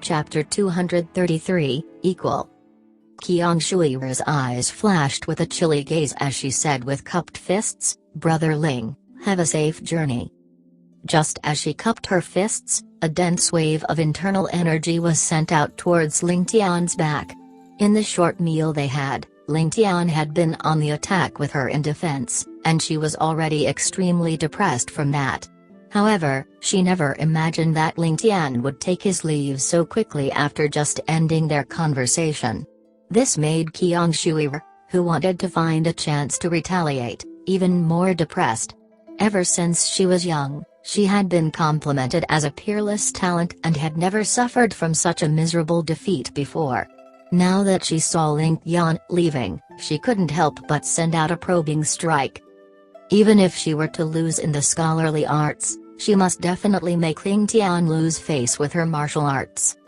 Chapter 233, Equal. Qiang Shui's eyes flashed with a chilly gaze as she said with cupped fists, "Brother Ling, have a safe journey." Just as she cupped her fists, a dense wave of internal energy was sent out towards Ling Tian's back. In the short meal they had, Ling Tian had been on the attack with her in defense, and she was already extremely depressed from that. However, she never imagined that Ling Tian would take his leave so quickly after just ending their conversation. This made Qiang Shui, who wanted to find a chance to retaliate, even more depressed. Ever since she was young, she had been complimented as a peerless talent and had never suffered from such a miserable defeat before. Now that she saw Ling Tian leaving, she couldn't help but send out a probing strike. Even if she were to lose in the scholarly arts, she must definitely make Ling Tian lose face with her martial arts.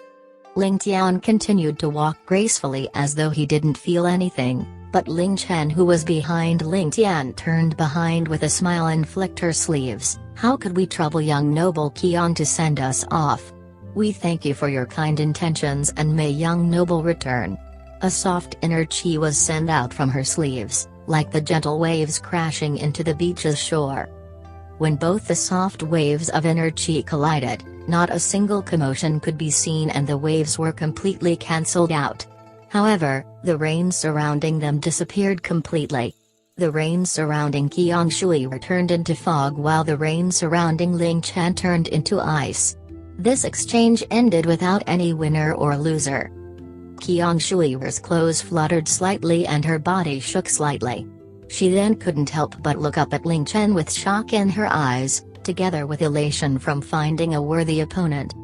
Ling Tian continued to walk gracefully as though he didn't feel anything, but Ling Chen, who was behind Ling Tian, turned behind with a smile and flicked her sleeves. "How could we trouble young noble Qiang to send us off? We thank you for your kind intentions and may young noble return." A soft inner chi was sent out from her sleeves, like the gentle waves crashing into the beach's shore. When both the soft waves of inner chi collided, not a single commotion could be seen and the waves were completely cancelled out. However, the rain surrounding them disappeared completely. The rain surrounding Qiang Shui turned into fog while the rain surrounding Ling Chen turned into ice. This exchange ended without any winner or loser. Qiang Shui's clothes fluttered slightly and her body shook slightly. She then couldn't help but look up at Ling Chen with shock in her eyes, together with elation from finding a worthy opponent.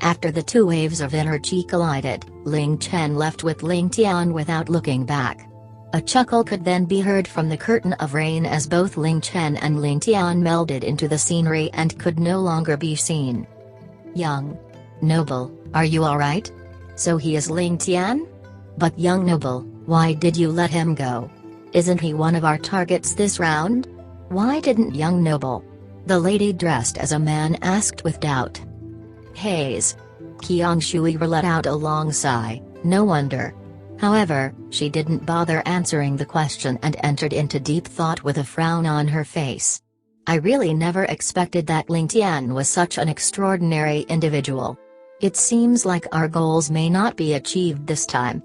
After the two waves of inner chi collided, Ling Chen left with Ling Tian without looking back. A chuckle could then be heard from the curtain of rain as both Ling Chen and Ling Tian melded into the scenery and could no longer be seen. "Young noble, are you alright? So he is Ling Tian? But young noble, why did you let him go? Isn't he one of our targets this round? Why didn't young noble?" the lady dressed as a man asked with doubt. "Haze." Qiang Shui let out a long sigh, no wonder. However, she didn't bother answering the question and entered into deep thought with a frown on her face. "I really never expected that Ling Tian was such an extraordinary individual. It seems like our goals may not be achieved this time.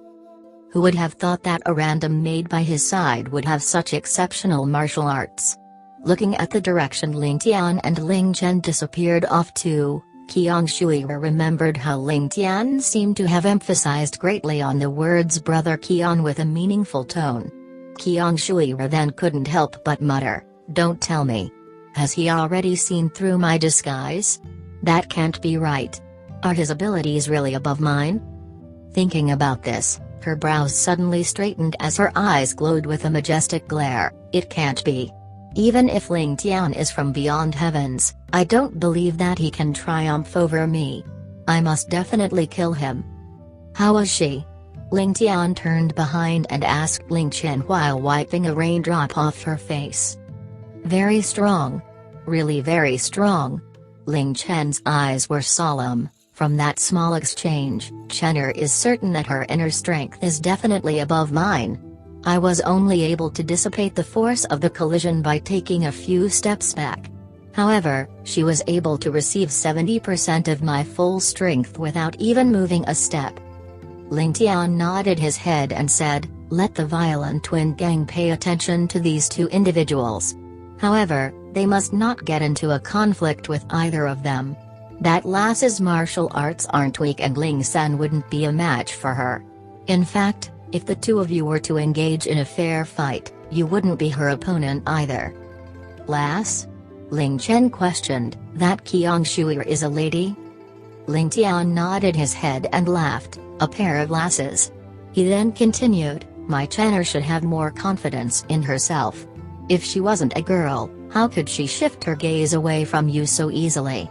Who would have thought that a random maid by his side would have such exceptional martial arts?" Looking at the direction Ling Tian and Ling Chen disappeared off to, Qiang Shui remembered how Ling Tian seemed to have emphasized greatly on the words "brother Qiang" with a meaningful tone. Qiang Shui then couldn't help but mutter, "Don't tell me. Has he already seen through my disguise? That can't be right. Are his abilities really above mine?" Thinking about this, her brows suddenly straightened as her eyes glowed with a majestic glare. "It can't be. Even if Ling Tian is from beyond heavens, I don't believe that he can triumph over me. I must definitely kill him." "How was she?" Ling Tian turned behind and asked Ling Chen while wiping a raindrop off her face. "Very strong. Really very strong." Ling Chen's eyes were solemn. "From that small exchange, Chen'er is certain that her inner strength is definitely above mine. I was only able to dissipate the force of the collision by taking a few steps back. However, she was able to receive 70% of my full strength without even moving a step." Ling Tian nodded his head and said, "Let the violent twin gang pay attention to these two individuals. However, they must not get into a conflict with either of them. That lass's martial arts aren't weak and Ling San wouldn't be a match for her. In fact, if the two of you were to engage in a fair fight, you wouldn't be her opponent either." "Lass?" Ling Chen questioned, "That Qiang Shui is a lady?" Ling Tian nodded his head and laughed, "A pair of lasses." He then continued, "My Chen'er should have more confidence in herself. If she wasn't a girl, how could she shift her gaze away from you so easily?"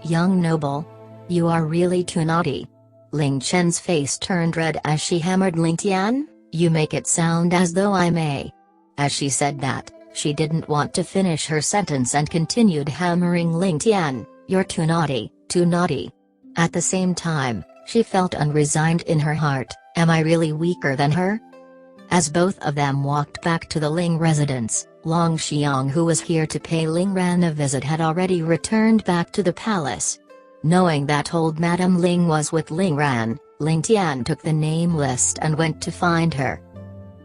"Young noble, you are really too naughty." Ling Chen's face turned red as she hammered Ling Tian, "You make it sound as though I may." As she said that, she didn't want to finish her sentence and continued hammering Ling Tian, "You're too naughty, too naughty." At the same time, She felt unresigned in her heart. Am I really weaker than her? As both of them walked back to the Ling residence, Long Xiang, who was here to pay Ling Ran a visit, had already returned back to the palace. Knowing that old Madame Ling was with Ling Ran, Ling Tian took the name list and went to find her.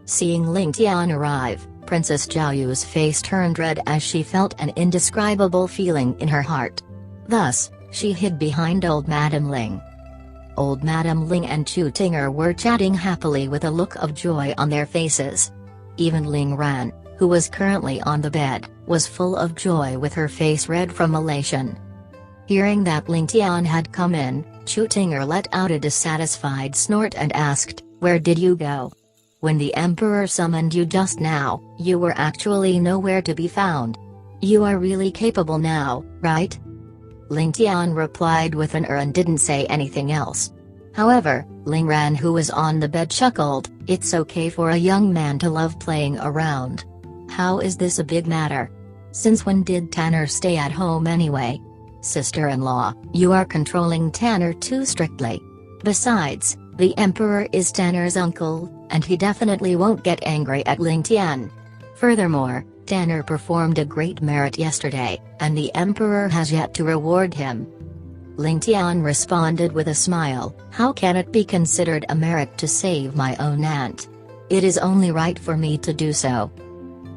Seeing Ling Tian arrive, Princess Jiaoyu's face turned red as she felt an indescribable feeling in her heart. Thus, she hid behind old Madame Ling. Old Madame Ling and Chu Tinger were chatting happily with a look of joy on their faces. Even Ling Ran, who was currently on the bed, was full of joy with her face red from elation. Hearing that Ling Tian had come in, Chu Tinger let out a dissatisfied snort and asked, "Where did you go? When the Emperor summoned you just now, you were actually nowhere to be found. You are really capable now, right?" Ling Tian replied with an and didn't say anything else. However, Ling Ran, who was on the bed, chuckled. It's okay for a young man to love playing around. How is this a big matter? Since when did Tanner stay at home anyway? Sister-in-law, you are controlling Tanner too strictly. Besides, the Emperor is Tanner's uncle, and he definitely won't get angry at Ling Tian. Furthermore, Tanner performed a great merit yesterday, and the Emperor has yet to reward him. Ling Tian responded with a smile, how can it be considered a merit to save my own aunt? It is only right for me to do so.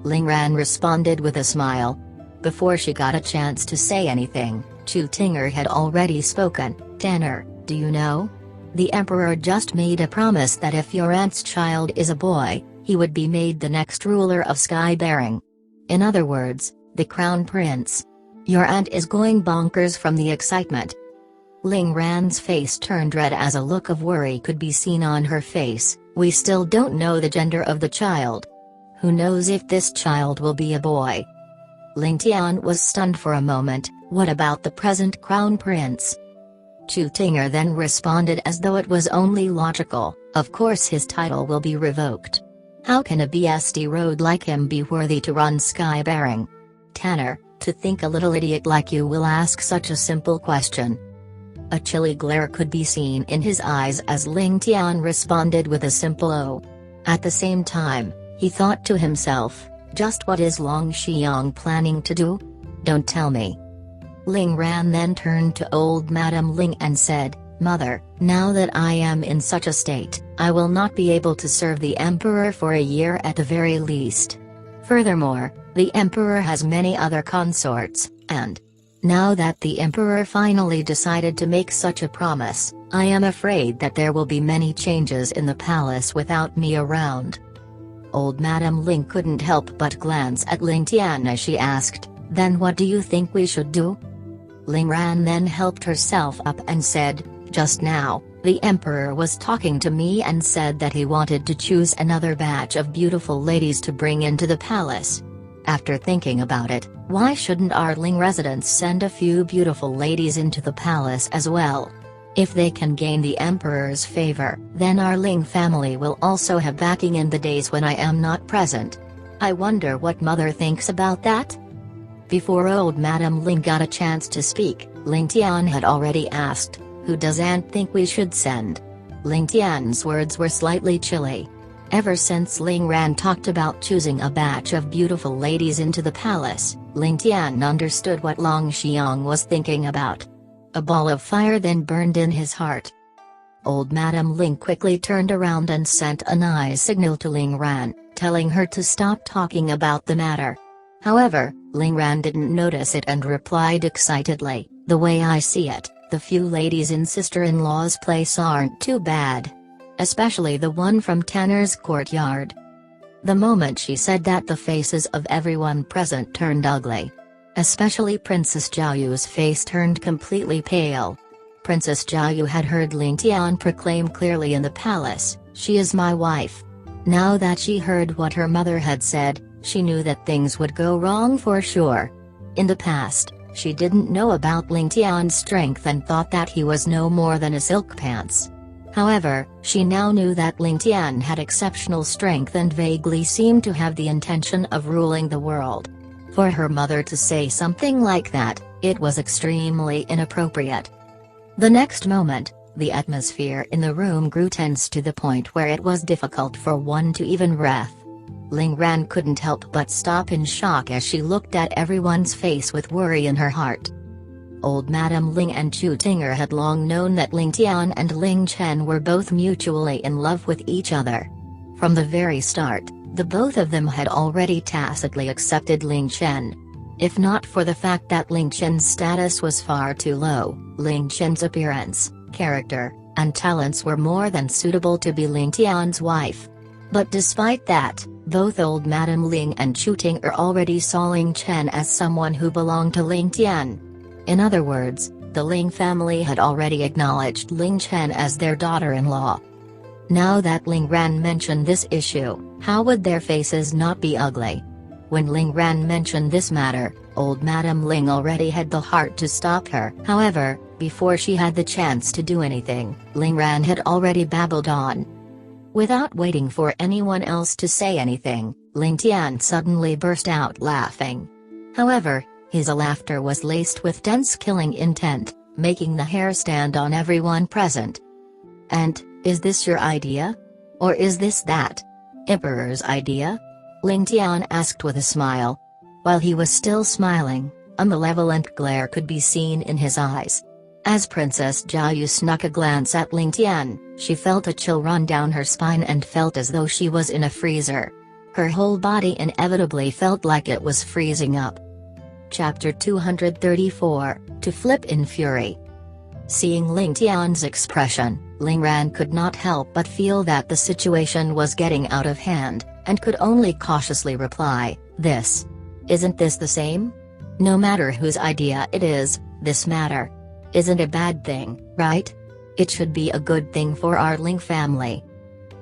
Ling Ran responded with a smile. Before she got a chance to say anything, Chu Tinger had already spoken. Tanner, do you know? The Emperor just made a promise that if your aunt's child is a boy, he would be made the next ruler of Sky-bearing. In other words, the Crown Prince. Your aunt is going bonkers from the excitement. Ling Ran's face turned red as a look of worry could be seen on her face. We still don't know the gender of the child. Who knows if this child will be a boy? Ling Tian was stunned for a moment. What about the present Crown Prince? Chu Tinger then responded as though it was only logical, of course his title will be revoked. How can a BSD rogue like him be worthy to run Sky-bearing? Tanner, to think a little idiot like you will ask such a simple question. A chilly glare could be seen in his eyes as Ling Tian responded with a simple "oh." At the same time, he thought to himself, just what is Long Xiang planning to do? Don't tell me. Ling Ran then turned to old Madame Ling and said, Mother, now that I am in such a state, I will not be able to serve the Emperor for a year at the very least. Furthermore, the Emperor has many other consorts, and now that the Emperor finally decided to make such a promise, I am afraid that there will be many changes in the palace without me around. Old Madame Ling couldn't help but glance at Ling Tian as she asked, then what do you think we should do? Ling Ran then helped herself up and said, just now, the Emperor was talking to me and said that he wanted to choose another batch of beautiful ladies to bring into the palace. After thinking about it, why shouldn't our Ling residents send a few beautiful ladies into the palace as well? If they can gain the Emperor's favor, then our Ling family will also have backing in the days when I am not present. I wonder what Mother thinks about that? Before old Madame Ling got a chance to speak, Ling Tian had already asked, who does Aunt think we should send? Ling Tian's words were slightly chilly. Ever since Ling Ran talked about choosing a batch of beautiful ladies into the palace, Ling Tian understood what Long Xiang was thinking about. A ball of fire then burned in his heart. Old Madame Ling quickly turned around and sent an eye signal to Ling Ran, telling her to stop talking about the matter. However, Ling Ran didn't notice it and replied excitedly, the way I see it, the few ladies in sister-in-law's place aren't too bad. Especially the one from Tanner's courtyard. The moment she said that, the faces of everyone present turned ugly. Especially Princess Jiaoyu's face turned completely pale. Princess Jiaoyu had heard Ling Tian proclaim clearly in the palace, she is my wife. Now that she heard what her mother had said, she knew that things would go wrong for sure. In the past, she didn't know about Ling Tian's strength and thought that he was no more than a silk pants. However, she now knew that Ling Tian had exceptional strength and vaguely seemed to have the intention of ruling the world. For her mother to say something like that, it was extremely inappropriate. The next moment, The atmosphere in the room grew tense to the point where it was difficult for one to even breathe. Ling Ran couldn't help but stop in shock as she looked at everyone's face with worry in her heart. Old Madam Ling and Chu Tinger had long known that Ling Tian and Ling Chen were both mutually in love with each other. From the very start, the both of them had already tacitly accepted Ling Chen. If not for the fact that Ling Chen's status was far too low, Ling Chen's appearance, character, and talents were more than suitable to be Ling Tian's wife. But despite that, both Old Madam Ling and Chu Tinger already saw Ling Chen as someone who belonged to Ling Tian. In other words, the Ling family had already acknowledged Ling Chen as their daughter-in-law. Now that Ling Ran mentioned this issue, how would their faces not be ugly? When Ling Ran mentioned this matter, Old Madam Ling already had the heart to stop her. However, before she had the chance to do anything, Ling Ran had already babbled on. Without waiting for anyone else to say anything, Ling Tian suddenly burst out laughing. However, his laughter was laced with dense killing intent, making the hair stand on everyone present. "And, is this your idea? Or is this that Emperor's idea?" Ling Tian asked with a smile. While he was still smiling, a malevolent glare could be seen in his eyes. As Princess Jiayu snuck a glance at Ling Tian, she felt a chill run down her spine and felt as though she was in a freezer. Her whole body inevitably felt like it was freezing up. Chapter 234, To Flip in Fury. Seeing Ling Tian's expression, Ling Ran could not help but feel that the situation was getting out of hand, and could only cautiously reply, Isn't this the same? No matter whose idea it is, this matter isn't a bad thing, right? It should be a good thing for our Ling family."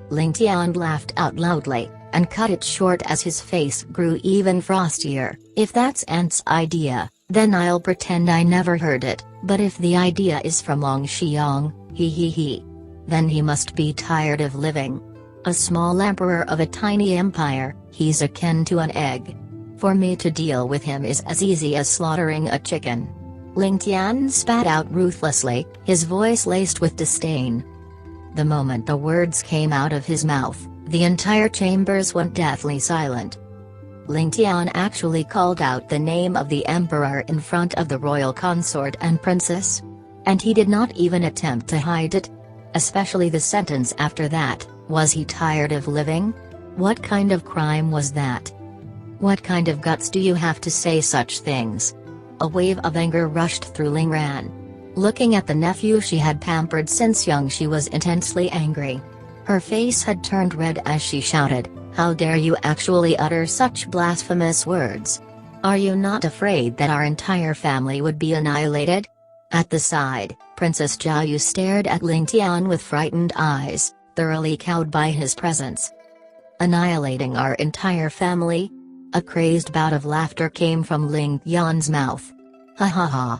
Ling Tian laughed out loudly, and cut it short as his face grew even frostier. "If that's Aunt's idea, then I'll pretend I never heard it, but if the idea is from Long Xiang, then he must be tired of living. A small emperor of a tiny empire, he's akin to an egg. For me to deal with him is as easy as slaughtering a chicken." Ling Tian spat out ruthlessly, his voice laced with disdain. The moment the words came out of his mouth, the entire chambers went deathly silent. Ling Tian actually called out the name of the emperor in front of the royal consort and princess. And he did not even attempt to hide it. Especially the sentence after that, "Was he tired of living?" What kind of crime was that? What kind of guts do you have to say such things? A wave of anger rushed through Ling Ran. Looking at the nephew she had pampered since young, she was intensely angry. Her face had turned red as she shouted, "How dare you actually utter such blasphemous words? Are you not afraid that our entire family would be annihilated?" At the side, Princess Jiayu stared at Ling Tian with frightened eyes, thoroughly cowed by his presence. "Annihilating our entire family?" A crazed bout of laughter came from Ling Tian's mouth. "Ha ha ha."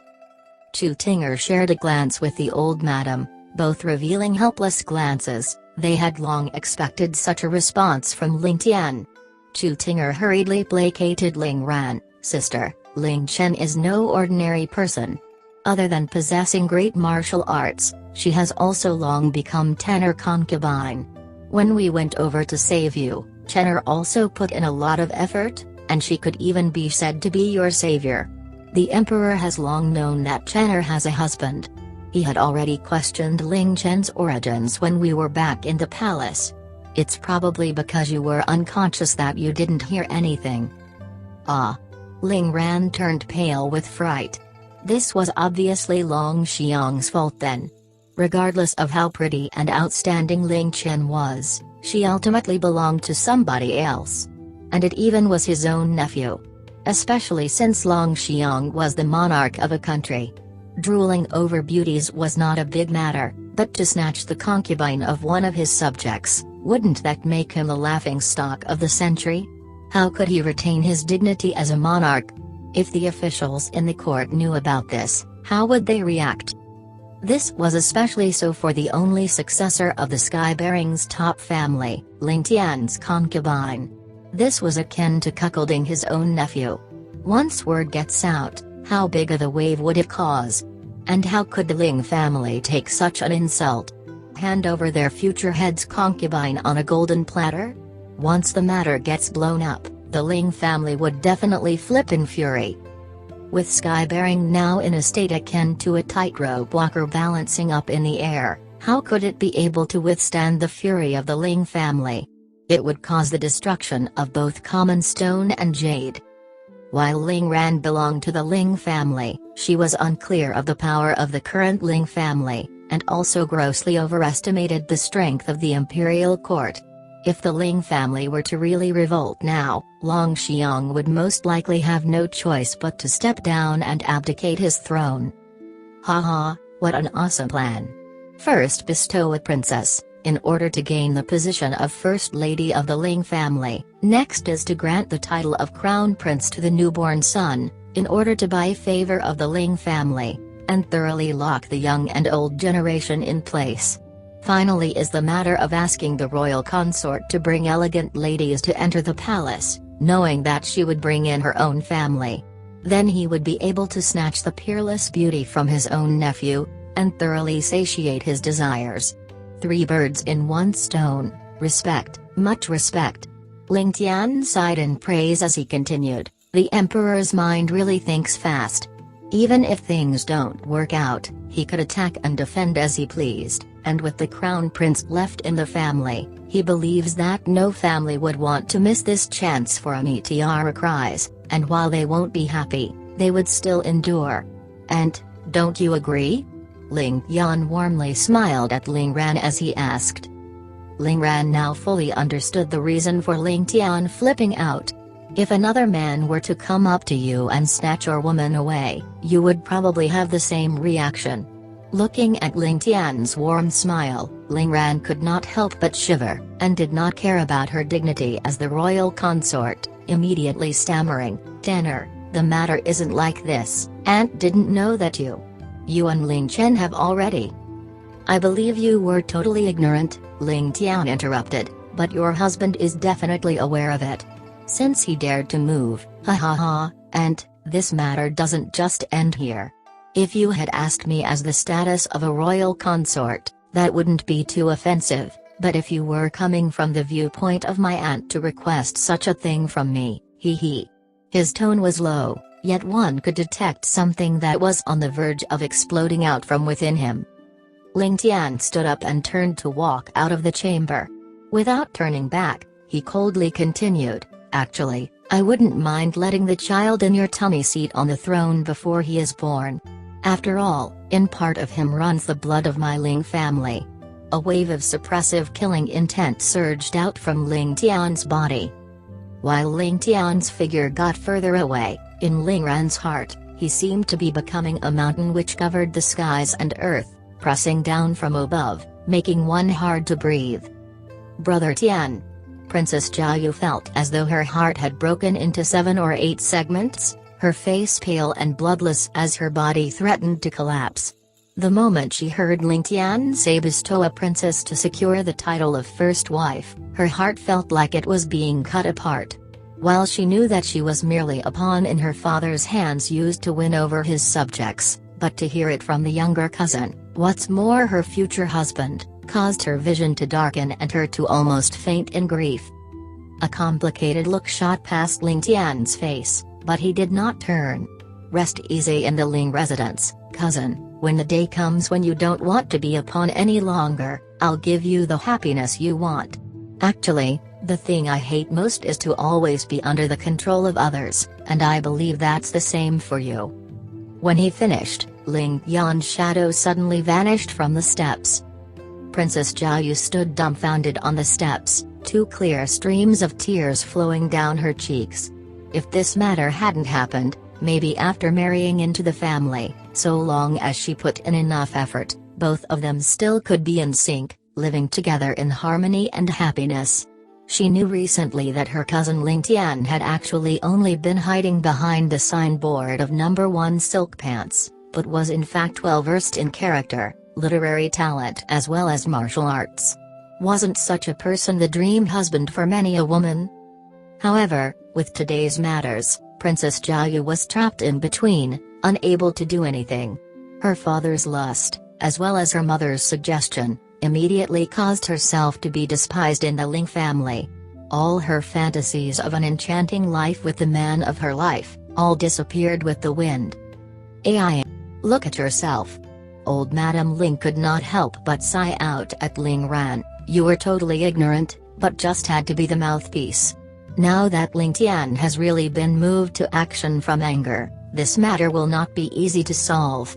Chu Tinger shared a glance with the old madam, both revealing helpless glances. They had long expected such a response from Ling Tian. Chu Tinger hurriedly placated Ling Ran, "Sister, Ling Chen is no ordinary person. Other than possessing great martial arts, she has also long become tenor concubine. When we went over to save you, Chenner also put in a lot of effort, and she could even be said to be your savior. The emperor has long known that Chenner has a husband. He had already questioned Ling Chen's origins when we were back in the palace. It's probably because you were unconscious that you didn't hear anything." "Ah." Ling Ran turned pale with fright. This was obviously Long Xiang's fault then. Regardless of how pretty and outstanding Ling Chen was, she ultimately belonged to somebody else. And it even was his own nephew. Especially since Long Xiang was the monarch of a country. Drooling over beauties was not a big matter, but to snatch the concubine of one of his subjects, wouldn't that make him the laughingstock of the century? How could he retain his dignity as a monarch? If the officials in the court knew about this, how would they react? This was especially so for the only successor of the Skybearing's top family, Ling Tian's concubine. This was akin to cuckolding his own nephew. Once word gets out, how big of a wave would it cause? And how could the Ling family take such an insult? Hand over their future head's concubine on a golden platter? Once the matter gets blown up, the Ling family would definitely flip in fury. With Skybearing now in a state akin to a tightrope walker balancing up in the air, how could it be able to withstand the fury of the Ling family? It would cause the destruction of both common stone and jade. While Ling Ran belonged to the Ling family, she was unclear of the power of the current Ling family, and also grossly overestimated the strength of the imperial court. If the Ling family were to really revolt now, Long Xiong would most likely have no choice but to step down and abdicate his throne. Haha, what an awesome plan. First bestow a princess, in order to gain the position of First Lady of the Ling family. Next is to grant the title of Crown Prince to the newborn son, in order to buy favor of the Ling family, and thoroughly lock the young and old generation in place. Finally is the matter of asking the royal consort to bring elegant ladies to enter the palace, knowing that she would bring in her own family. Then he would be able to snatch the peerless beauty from his own nephew, and thoroughly satiate his desires. 3 birds in 1 stone, respect, much respect. Ling Tian sighed in praise as he continued, the emperor's mind really thinks fast. Even if things don't work out, he could attack and defend as he pleased, and with the crown prince left in the family, he believes that no family would want to miss this chance for a meteoric rise, and while they won't be happy, they would still endure. And, don't you agree? Ling Yan warmly smiled at Ling Ran as he asked. Ling Ran now fully understood the reason for Ling Tian flipping out. If another man were to come up to you and snatch your woman away, you would probably have the same reaction. Looking at Ling Tian's warm smile, Ling Ran could not help but shiver, and did not care about her dignity as the royal consort, immediately stammering, "Tenor, the matter isn't like this. Aunt didn't know that you and Ling Chen have already." "I believe you were totally ignorant," Ling Tian interrupted, "but your husband is definitely aware of it. Since he dared to move, ha ha ha, and, this matter doesn't just end here. If you had asked me as the status of a royal consort, that wouldn't be too offensive, but if you were coming from the viewpoint of my aunt to request such a thing from me, he. His tone was low, yet one could detect something that was on the verge of exploding out from within him. Ling Tian stood up and turned to walk out of the chamber. Without turning back, he coldly continued, "Actually, I wouldn't mind letting the child in your tummy sit on the throne before he is born. After all, in part of him runs the blood of my Ling family." A wave of suppressive killing intent surged out from Ling Tian's body. While Ling Tian's figure got further away, in Ling Ran's heart, he seemed to be becoming a mountain which covered the skies and earth, pressing down from above, making one hard to breathe. "Brother Tian." Princess Jiayu felt as though her heart had broken into 7 or 8 segments, her face pale and bloodless as her body threatened to collapse. The moment she heard Ling Tian say bestow a princess to secure the title of first wife, her heart felt like it was being cut apart. While she knew that she was merely a pawn in her father's hands used to win over his subjects, but to hear it from the younger cousin, what's more her future husband, caused her vision to darken and her to almost faint in grief. A complicated look shot past Ling Tian's face, but he did not turn. "Rest easy in the Ling residence, cousin. When the day comes when you don't want to be a pawn any longer, I'll give you the happiness you want. Actually, the thing I hate most is to always be under the control of others, and I believe that's the same for you." When he finished, Ling Yan's shadow suddenly vanished from the steps. Princess Jiayu stood dumbfounded on the steps, 2 clear streams of tears flowing down her cheeks. If this matter hadn't happened, maybe after marrying into the family, so long as she put in enough effort, both of them still could be in sync, living together in harmony and happiness. She knew recently that her cousin Ling Tian had actually only been hiding behind the signboard of number 1 silk pants, but was in fact well versed in character, literary talent as well as martial arts. Wasn't such a person the dream husband for many a woman? However, with today's matters, Princess Jiayu was trapped in between, unable to do anything. Her father's lust, as well as her mother's suggestion, immediately caused herself to be despised in the Ling family. All her fantasies of an enchanting life with the man of her life, all disappeared with the wind. Ai. Look at yourself. Old Madame Ling could not help but sigh out at Ling Ran. You were totally ignorant, but just had to be the mouthpiece. Now that Ling Tian has really been moved to action from anger, this matter will not be easy to solve.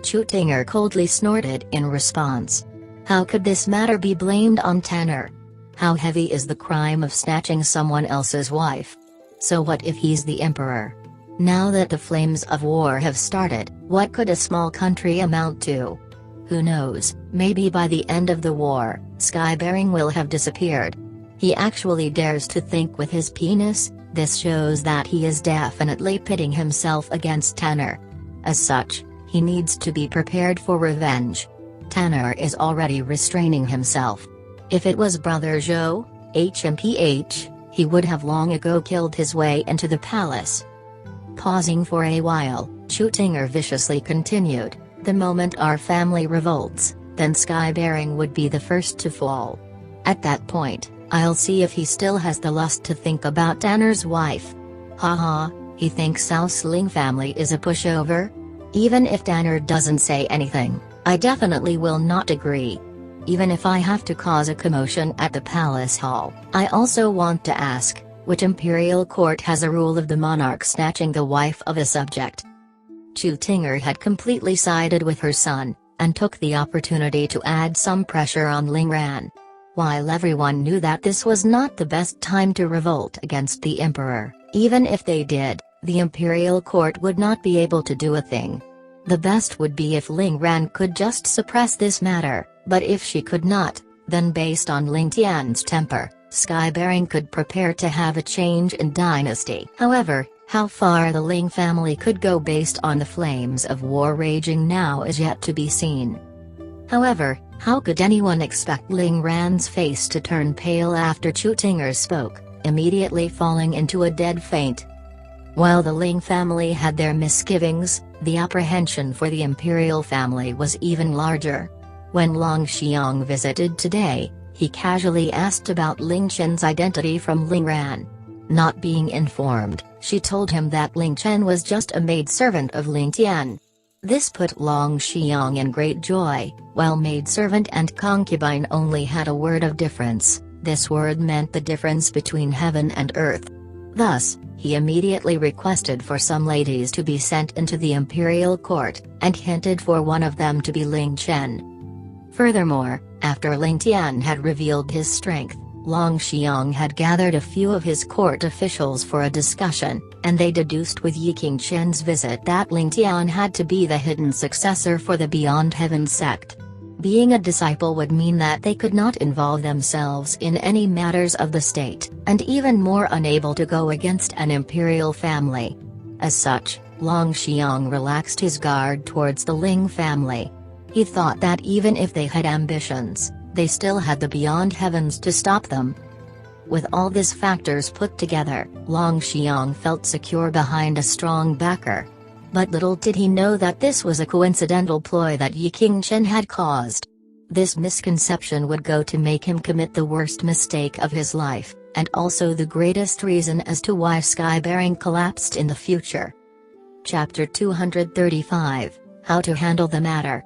Chu Tinger coldly snorted in response. How could this matter be blamed on Tanner? How heavy is the crime of snatching someone else's wife? So what if he's the emperor? Now that the flames of war have started, what could a small country amount to? Who knows, maybe by the end of the war, Skybearing will have disappeared. He actually dares to think with his penis. This shows that he is definitely pitting himself against Tanner. As such, he needs to be prepared for revenge. Tanner is already restraining himself. If it was Brother Zhou, HMPH, he would have long ago killed his way into the palace. Pausing for a while, Chu Tinger viciously continued, the moment our family revolts, then Skybearing would be the first to fall. At that point, I'll see if he still has the lust to think about Tanner's wife. Haha, he thinks South Ling family is a pushover? Even if Tanner doesn't say anything, I definitely will not agree. Even if I have to cause a commotion at the palace hall, I also want to ask, which imperial court has a rule of the monarch snatching the wife of a subject? Chu Tinger had completely sided with her son, and took the opportunity to add some pressure on Ling Ran. While everyone knew that this was not the best time to revolt against the emperor, even if they did, the imperial court would not be able to do a thing. The best would be if Ling Ran could just suppress this matter, but if she could not, then based on Ling Tian's temper, Skybearing could prepare to have a change in dynasty. However, how far the Ling family could go based on the flames of war raging now is yet to be seen. However, how could anyone expect Ling Ran's face to turn pale after Chu Tinger spoke, immediately falling into a dead faint? While the Ling family had their misgivings, the apprehension for the imperial family was even larger. When Long Xiang visited today, he casually asked about Ling Chen's identity from Ling Ran. Not being informed, she told him that Ling Chen was just a maidservant of Ling Tian. This put Long Xiang in great joy. While maidservant and concubine only had a word of difference, this word meant the difference between heaven and earth. Thus, he immediately requested for some ladies to be sent into the imperial court, and hinted for one of them to be Ling Chen. Furthermore, after Ling Tian had revealed his strength, Long Xiang had gathered a few of his court officials for a discussion, and they deduced with Yi Qingchen's visit that Ling Tian had to be the hidden successor for the Beyond Heaven sect. Being a disciple would mean that they could not involve themselves in any matters of the state, and even more unable to go against an imperial family. As such, Long Xiang relaxed his guard towards the Ling family. He thought that even if they had ambitions, they still had the Beyond Heavens to stop them. With all these factors put together, Long Xiang felt secure behind a strong backer. But little did he know that this was a coincidental ploy that Yi Qingchen had caused. This misconception would go to make him commit the worst mistake of his life, and also the greatest reason as to why Skybearing collapsed in the future. Chapter 235, How to Handle the Matter.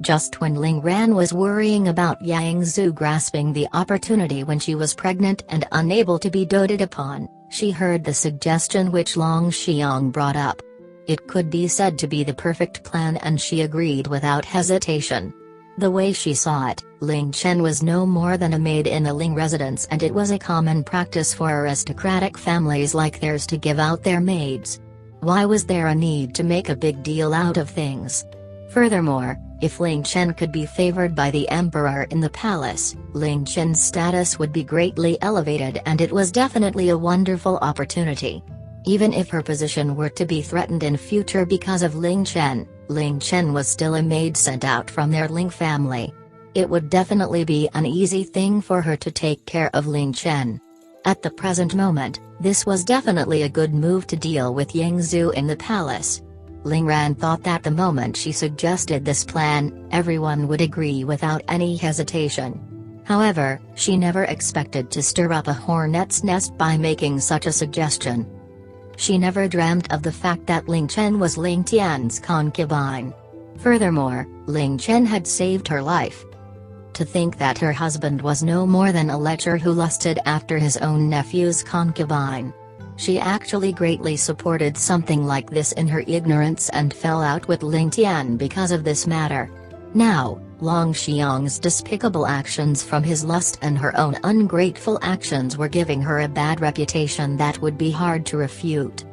Just when Ling Ran was worrying about Yang Zhu grasping the opportunity when she was pregnant and unable to be doted upon, she heard the suggestion which Long Xiang brought up. It could be said to be the perfect plan, and she agreed without hesitation. The way she saw it, Ling Chen was no more than a maid in a Ling residence, and it was a common practice for aristocratic families like theirs to give out their maids. Why was there a need to make a big deal out of things? Furthermore, if Ling Chen could be favored by the emperor in the palace, Ling Chen's status would be greatly elevated, and it was definitely a wonderful opportunity. Even if her position were to be threatened in future because of Ling Chen was still a maid sent out from their Ling family. It would definitely be an easy thing for her to take care of Ling Chen. At the present moment, this was definitely a good move to deal with Yang Zhu in the palace. Ling Ran thought that the moment she suggested this plan, everyone would agree without any hesitation. However, she never expected to stir up a hornet's nest by making such a suggestion. She never dreamt of the fact that Ling Chen was Ling Tian's concubine. Furthermore, Ling Chen had saved her life. To think that her husband was no more than a lecher who lusted after his own nephew's concubine. She actually greatly supported something like this in her ignorance and fell out with Ling Tian because of this matter. Now, Long Xiang's despicable actions from his lust and her own ungrateful actions were giving her a bad reputation that would be hard to refute.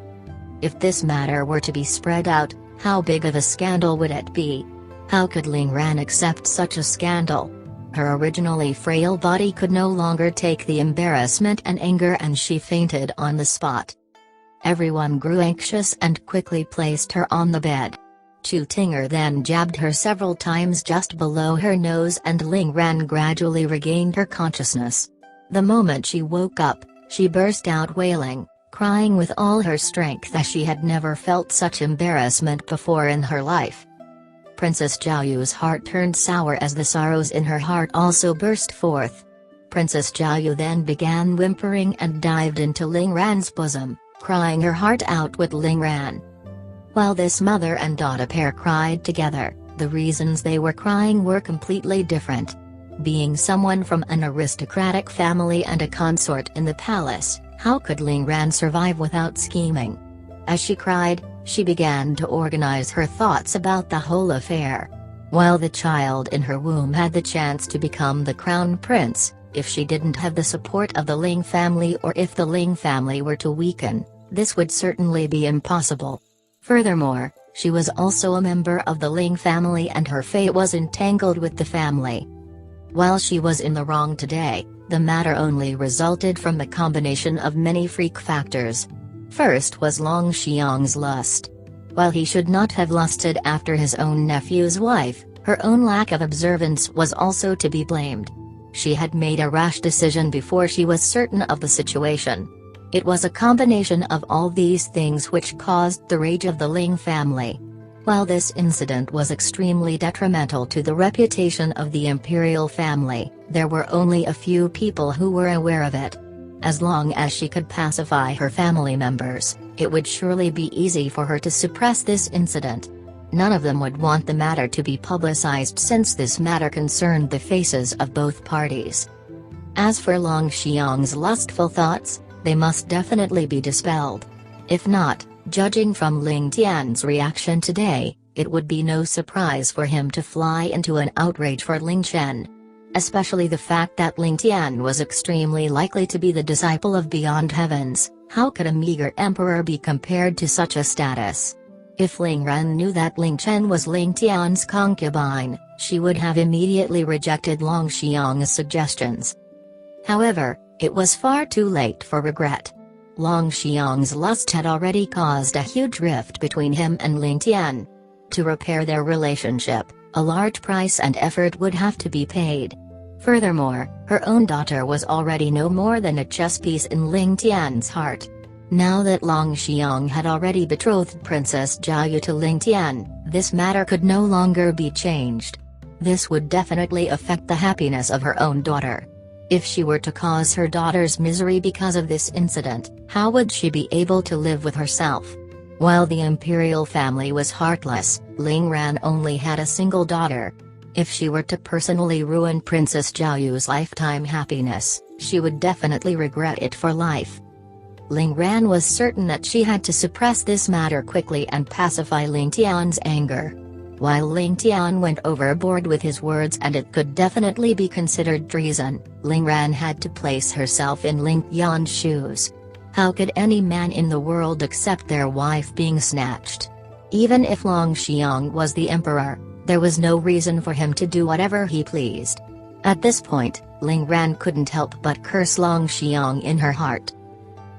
If this matter were to be spread out, how big of a scandal would it be? How could Ling Ran accept such a scandal? Her originally frail body could no longer take the embarrassment and anger, and she fainted on the spot. Everyone grew anxious and quickly placed her on the bed. Chu Tinger then jabbed her several times just below her nose, and Ling Ran gradually regained her consciousness. The moment she woke up, she burst out wailing, crying with all her strength as she had never felt such embarrassment before in her life. Princess Jiaoyu's heart turned sour as the sorrows in her heart also burst forth. Princess Jiaoyu then began whimpering and dived into Ling Ran's bosom, crying her heart out with Ling Ran. While this mother and daughter pair cried together, the reasons they were crying were completely different. Being someone from an aristocratic family and a consort in the palace, how could Ling Ran survive without scheming? As she cried, she began to organize her thoughts about the whole affair. While the child in her womb had the chance to become the crown prince, if she didn't have the support of the Ling family, or if the Ling family were to weaken, this would certainly be impossible. Furthermore, she was also a member of the Ling family and her fate was entangled with the family. While she was in the wrong today, the matter only resulted from the combination of many freak factors. First was Long Xiang's lust. While he should not have lusted after his own nephew's wife, her own lack of observance was also to be blamed. She had made a rash decision before she was certain of the situation. It was a combination of all these things which caused the rage of the Ling family. While this incident was extremely detrimental to the reputation of the imperial family, there were only a few people who were aware of it. As long as she could pacify her family members, it would surely be easy for her to suppress this incident. None of them would want the matter to be publicized since this matter concerned the faces of both parties. As for Long Xiang's lustful thoughts, they must definitely be dispelled. If not, judging from Ling Tian's reaction today, it would be no surprise for him to fly into an outrage for Ling Chen. Especially the fact that Ling Tian was extremely likely to be the disciple of Beyond Heavens. How could a meager emperor be compared to such a status? If Ling Ran knew that Ling Chen was Ling Tian's concubine, she would have immediately rejected Long Xiang's suggestions. However, it was far too late for regret. Long Xiang's lust had already caused a huge rift between him and Ling Tian. To repair their relationship, a large price and effort would have to be paid. Furthermore, her own daughter was already no more than a chess piece in Ling Tian's heart. Now that Long Xiang had already betrothed Princess Jiaoyu to Ling Tian, this matter could no longer be changed. This would definitely affect the happiness of her own daughter. If she were to cause her daughter's misery because of this incident, how would she be able to live with herself? While the imperial family was heartless, Ling Ran only had a single daughter. If she were to personally ruin Princess Jiaoyu's lifetime happiness, she would definitely regret it for life. Ling Ran was certain that she had to suppress this matter quickly and pacify Ling Tian's anger. While Ling Tian went overboard with his words and it could definitely be considered treason, Ling Ran had to place herself in Ling Tian's shoes. How could any man in the world accept their wife being snatched? Even if Long Xiang was the emperor, there was no reason for him to do whatever he pleased. At this point, Ling Ran couldn't help but curse Long Xiang in her heart.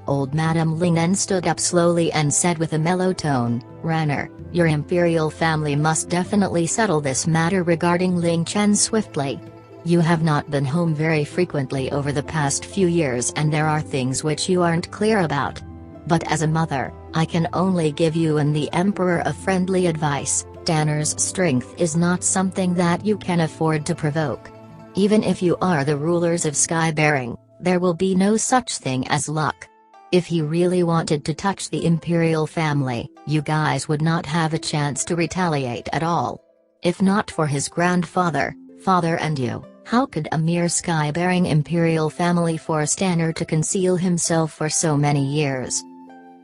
Old Madame Ling then stood up slowly and said with a mellow tone, "Ranner, your imperial family must definitely settle this matter regarding Ling Chen swiftly. You have not been home very frequently over the past few years and there are things which you aren't clear about. But as a mother, I can only give you and the Emperor a friendly advice. Tanner's strength is not something that you can afford to provoke. Even if you are the rulers of Skybearing, there will be no such thing as luck. If he really wanted to touch the imperial family, you guys would not have a chance to retaliate at all. If not for his grandfather, father and you, how could a mere Skybearing imperial family force Tanner to conceal himself for so many years?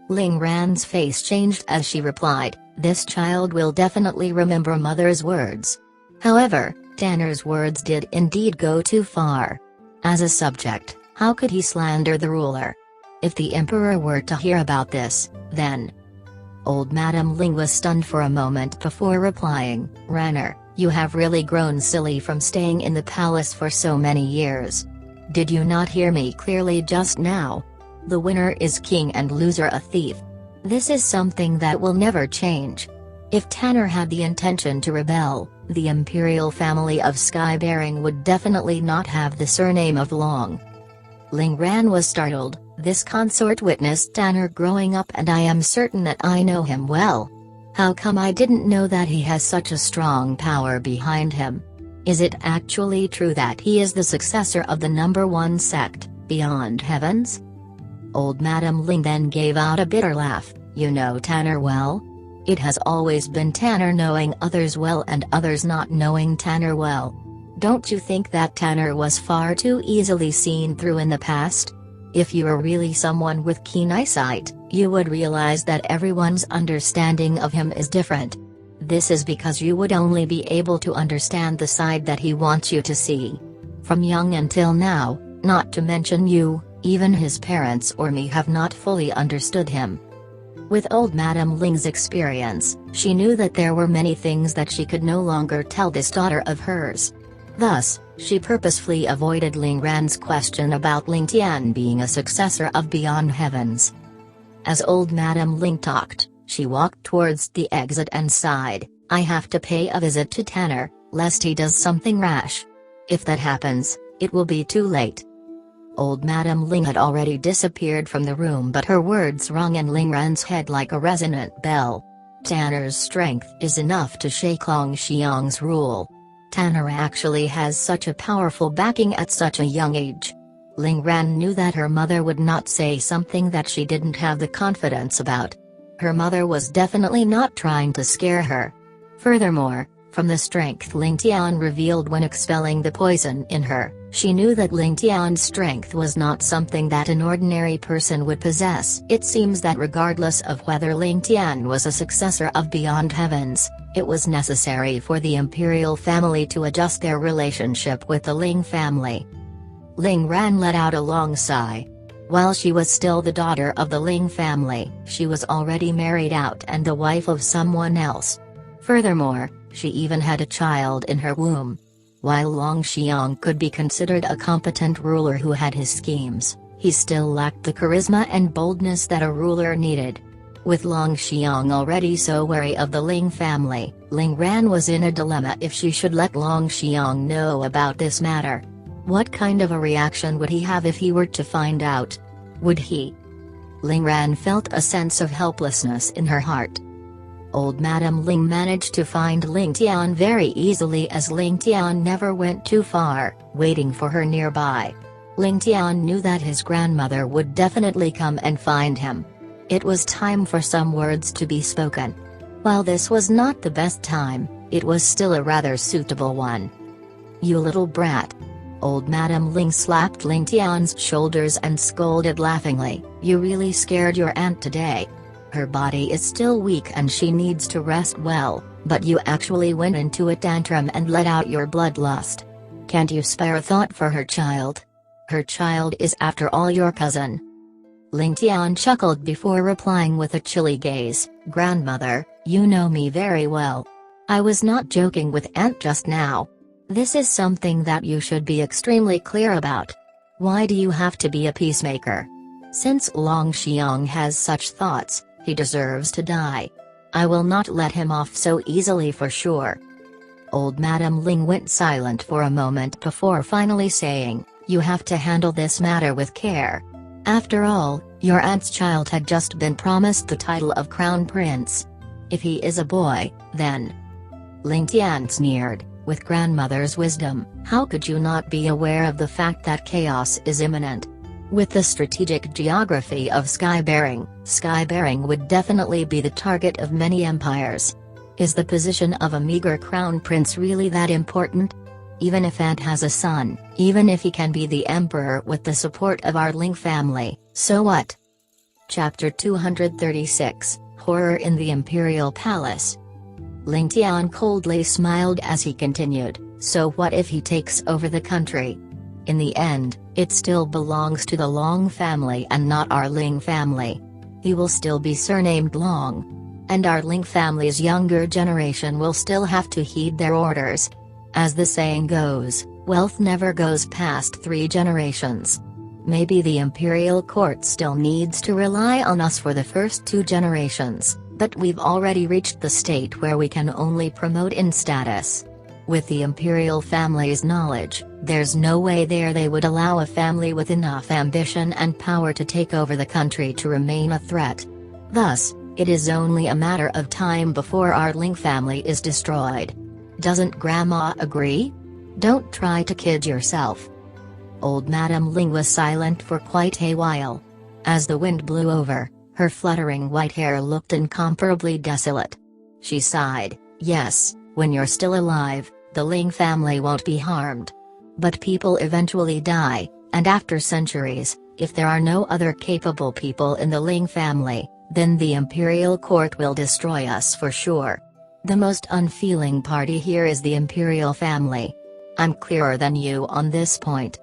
Ling Ran's face changed as she replied, "This child will definitely remember mother's words." However, Tanner's words did indeed go too far. As a subject, how could he slander the ruler? If the emperor were to hear about this, then... Old Madam Ling was stunned for a moment before replying, "Ranner, you have really grown silly from staying in the palace for so many years. Did you not hear me clearly just now? The winner is king and loser a thief. This is something that will never change. If Tanner had the intention to rebel, the imperial family of Skybearing would definitely not have the surname of Long." Ling Ran was startled. This consort witnessed Tanner growing up and I am certain that I know him well. How come I didn't know that he has such a strong power behind him? Is it actually true that he is the successor of the #1 sect, Beyond Heavens? Old Madam Ling then gave out a bitter laugh. "You know Tanner well? It has always been Tanner knowing others well and others not knowing Tanner well. Don't you think that Tanner was far too easily seen through in the past? If you are really someone with keen eyesight, you would realize that everyone's understanding of him is different. This is because you would only be able to understand the side that he wants you to see. From young until now, not to mention you, even his parents or me have not fully understood him." With old Madam Ling's experience, she knew that there were many things that she could no longer tell this daughter of hers. Thus, she purposefully avoided Ling Ran's question about Ling Tian being a successor of Beyond Heavens. As old Madam Ling talked, she walked towards the exit and sighed, "I have to pay a visit to Tanner, lest he does something rash. If that happens, it will be too late." Old Madam Ling had already disappeared from the room, but her words rung in Ling Ran's head like a resonant bell. Tanner's strength is enough to shake Long Xiang's rule. Tanner actually has such a powerful backing at such a young age. Ling Ran knew that her mother would not say something that she didn't have the confidence about. Her mother was definitely not trying to scare her. Furthermore, from the strength Ling Tian revealed when expelling the poison in her, she knew that Ling Tian's strength was not something that an ordinary person would possess. It seems that regardless of whether Ling Tian was a successor of Beyond Heavens, it was necessary for the imperial family to adjust their relationship with the Ling family. Ling Ran let out a long sigh. While she was still the daughter of the Ling family, she was already married out and the wife of someone else. Furthermore, she even had a child in her womb. While Long Xiang could be considered a competent ruler who had his schemes, he still lacked the charisma and boldness that a ruler needed. With Long Xiang already so wary of the Ling family, Ling Ran was in a dilemma if she should let Long Xiang know about this matter. What kind of a reaction would he have if he were to find out? Would he? Ling Ran felt a sense of helplessness in her heart. Old Madam Ling managed to find Ling Tian very easily as Ling Tian never went too far, waiting for her nearby. Ling Tian knew that his grandmother would definitely come and find him. It was time for some words to be spoken. While this was not the best time, it was still a rather suitable one. "You little brat." Old Madam Ling slapped Ling Tian's shoulders and scolded laughingly, "You really scared your aunt today. Her body is still weak and she needs to rest well, but you actually went into a tantrum and let out your bloodlust. Can't you spare a thought for her child? Her child is after all your cousin." Ling Tian chuckled before replying with a chilly gaze, "Grandmother, you know me very well. I was not joking with Aunt just now. This is something that you should be extremely clear about. Why do you have to be a peacemaker? Since Long Xiang has such thoughts, he deserves to die. I will not let him off so easily for sure." Old Madam Ling went silent for a moment before finally saying, "You have to handle this matter with care. After all, Your aunt's child had just been promised the title of Crown Prince. If he is a boy, then. Ling Tian sneered, with grandmother's wisdom, how could you not be aware of the fact that chaos is imminent? With the strategic geography of sky-bearing would definitely be the target of many empires. Is the position of a meager crown prince really that important? Even if Aunt has a son, even if he can be the emperor with the support of our Ling family, so what? Chapter 236, Horror in the Imperial Palace. Ling Tian coldly smiled as he continued, so what if he takes over the country? In the end, it still belongs to the Long family and not our Ling family. He will still be surnamed Long. And our Ling family's younger generation will still have to heed their orders. As the saying goes, wealth never goes past 3 generations. Maybe the imperial court still needs to rely on us for the first 2 generations, but we've already reached the state where we can only promote in status. With the imperial family's knowledge, there's no way they would allow a family with enough ambition and power to take over the country to remain a threat. Thus, it is only a matter of time before our Ling family is destroyed. Doesn't Grandma agree? Don't try to kid yourself. Old Madame Ling was silent for quite a while. As the wind blew over, her fluttering white hair looked incomparably desolate. She sighed, yes, when you're still alive, the Ling family won't be harmed. But people eventually die, and after centuries, if there are no other capable people in the Ling family, then the imperial court will destroy us for sure. The most unfeeling party here is the imperial family. I'm clearer than you on this point.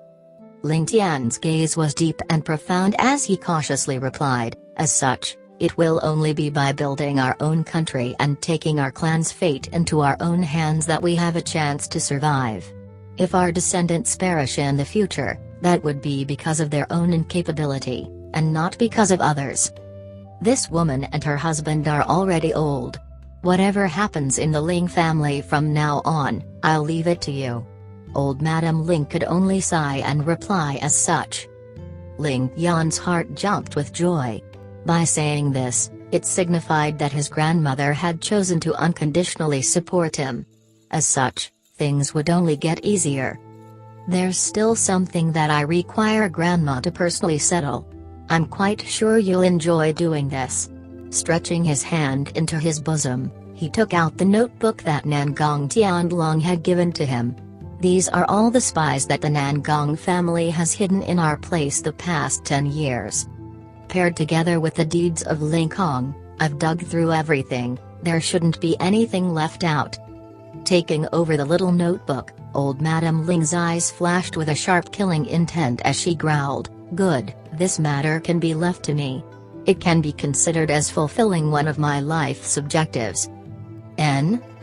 Ling Tian's gaze was deep and profound as he cautiously replied, as such, it will only be by building our own country and taking our clan's fate into our own hands that we have a chance to survive. If our descendants perish in the future, that would be because of their own incapability, and not because of others. This woman and her husband are already old. Whatever happens in the Ling family from now on, I'll leave it to you. Old Madame Ling could only sigh and reply as such. Ling Tian's heart jumped with joy. By saying this, it signified that his grandmother had chosen to unconditionally support him. As such, things would only get easier. There's still something that I require Grandma to personally settle. I'm quite sure you'll enjoy doing this. Stretching his hand into his bosom, he took out the notebook that Nangong Tianlong had given to him. These are all the spies that the Nangong family has hidden in our place the past 10 years. Paired together with the deeds of Ling Kong, I've dug through everything, there shouldn't be anything left out. Taking over the little notebook, old Madame Ling's eyes flashed with a sharp killing intent as she growled, good, this matter can be left to me. It can be considered as fulfilling one of my life's objectives.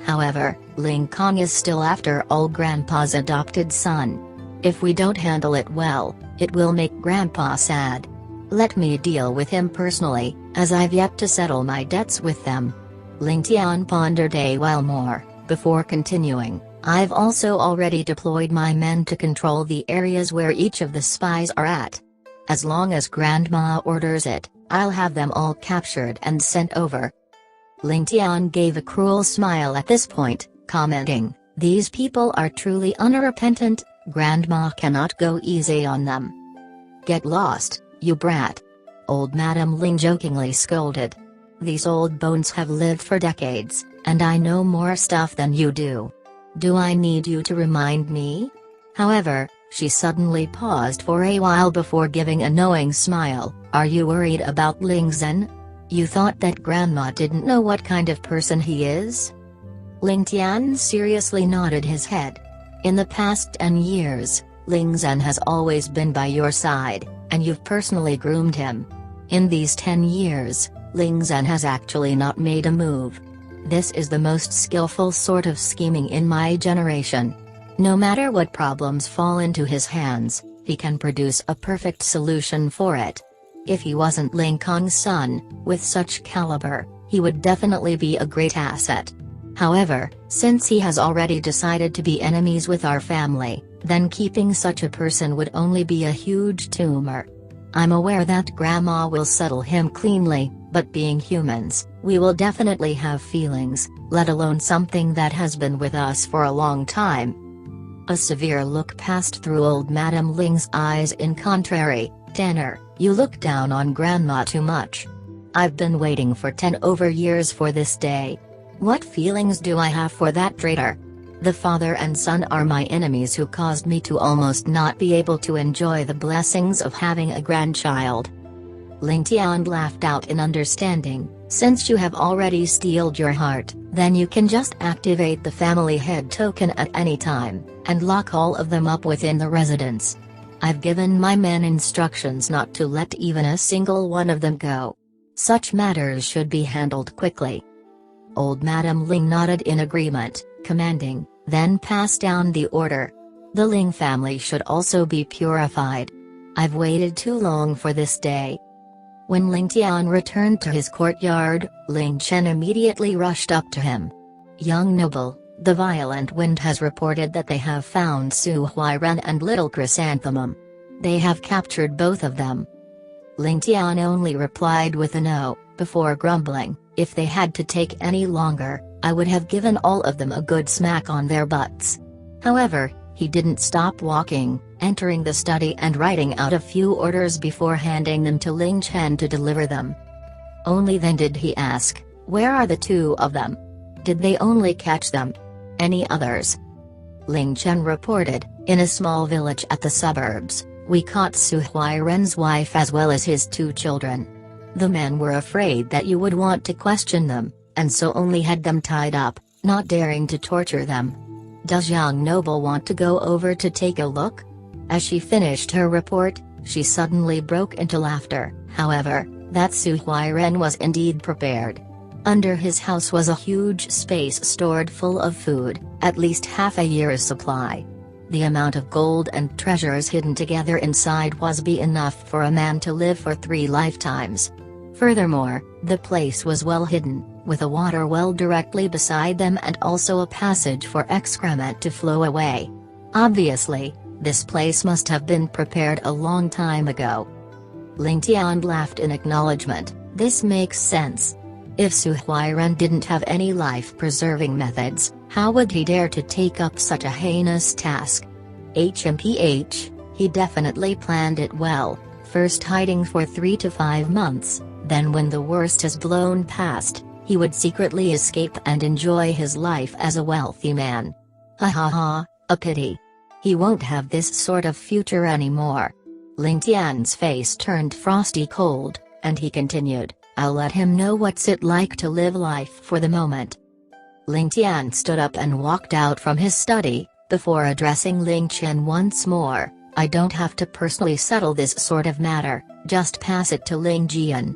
However, Ling Kong is still after all Grandpa's adopted son. If we don't handle it well, it will make Grandpa sad. Let me deal with him personally, as I've yet to settle my debts with them. Ling Tian pondered a while more, before continuing, I've also already deployed my men to control the areas where each of the spies are at. As long as Grandma orders it, I'll have them all captured and sent over. Ling Tian gave a cruel smile at this point, commenting, these people are truly unrepentant, Grandma cannot go easy on them. Get lost, you brat. Old Madame Ling jokingly scolded. These old bones have lived for decades, and I know more stuff than you do. Do I need you to remind me? However, she suddenly paused for a while before giving a knowing smile, are you worried about Ling Zhen? You thought that Grandma didn't know what kind of person he is? Ling Tian seriously nodded his head. In the past 10 years, Ling Zhen has always been by your side, and you've personally groomed him. In these 10 years, Ling Zhen has actually not made a move. This is the most skillful sort of scheming in my generation. No matter what problems fall into his hands, he can produce a perfect solution for it. If he wasn't Ling Kong's son, with such caliber, he would definitely be a great asset. However, since he has already decided to be enemies with our family, then keeping such a person would only be a huge tumor. I'm aware that Grandma will settle him cleanly, but being humans, we will definitely have feelings, let alone something that has been with us for a long time." A severe look passed through old Madame Ling's eyes. "In contrary, Tanner, you look down on Grandma too much. I've been waiting for 10 over years for this day. What feelings do I have for that traitor? The father and son are my enemies who caused me to almost not be able to enjoy the blessings of having a grandchild." Ling Tian laughed out in understanding. "Since you have already steeled your heart, then you can just activate the family head token at any time, and lock all of them up within the residence. I've given my men instructions not to let even a single one of them go. Such matters should be handled quickly." Old Madame Ling nodded in agreement, commanding, then passed down the order. "The Ling family should also be purified. I've waited too long for this day." When Ling Tian returned to his courtyard, Ling Chen immediately rushed up to him. "Young noble, the Violent Wind has reported that they have found Su Huairen and Little Chrysanthemum. They have captured both of them." Ling Tian only replied with a no, before grumbling, "If they had to take any longer, I would have given all of them a good smack on their butts." However, he didn't stop walking, entering the study and writing out a few orders before handing them to Ling Chen to deliver them. Only then did he ask, "Where are the two of them? Did they only catch them? Any others?" Ling Chen reported, "In a small village at the suburbs, we caught Su Huairen's wife as well as his 2 children. The men were afraid that you would want to question them, and so only had them tied up, not daring to torture them. Does young noble want to go over to take a look?" As she finished her report, she suddenly broke into laughter. However, that Su Huairen was indeed prepared. Under his house was a huge space stored full of food, at least half a year's supply. The amount of gold and treasures hidden together inside was be enough for a man to live for 3 lifetimes. Furthermore, the place was well hidden, with a water well directly beside them and also a passage for excrement to flow away. Obviously, this place must have been prepared a long time ago. Ling Tian laughed in acknowledgement. "This makes sense. If Su Huairen didn't have any life-preserving methods, how would he dare to take up such a heinous task? He definitely planned it well, first hiding for 3 to 5 months, then when the worst has blown past, he would secretly escape and enjoy his life as a wealthy man. Ha ha ha, a pity. He won't have this sort of future anymore." Ling Tian's face turned frosty cold, and he continued, "I'll let him know what's it like to live life for the moment." Ling Tian stood up and walked out from his study, before addressing Ling Chen once more. "I don't have to personally settle this sort of matter, just pass it to Ling Jian.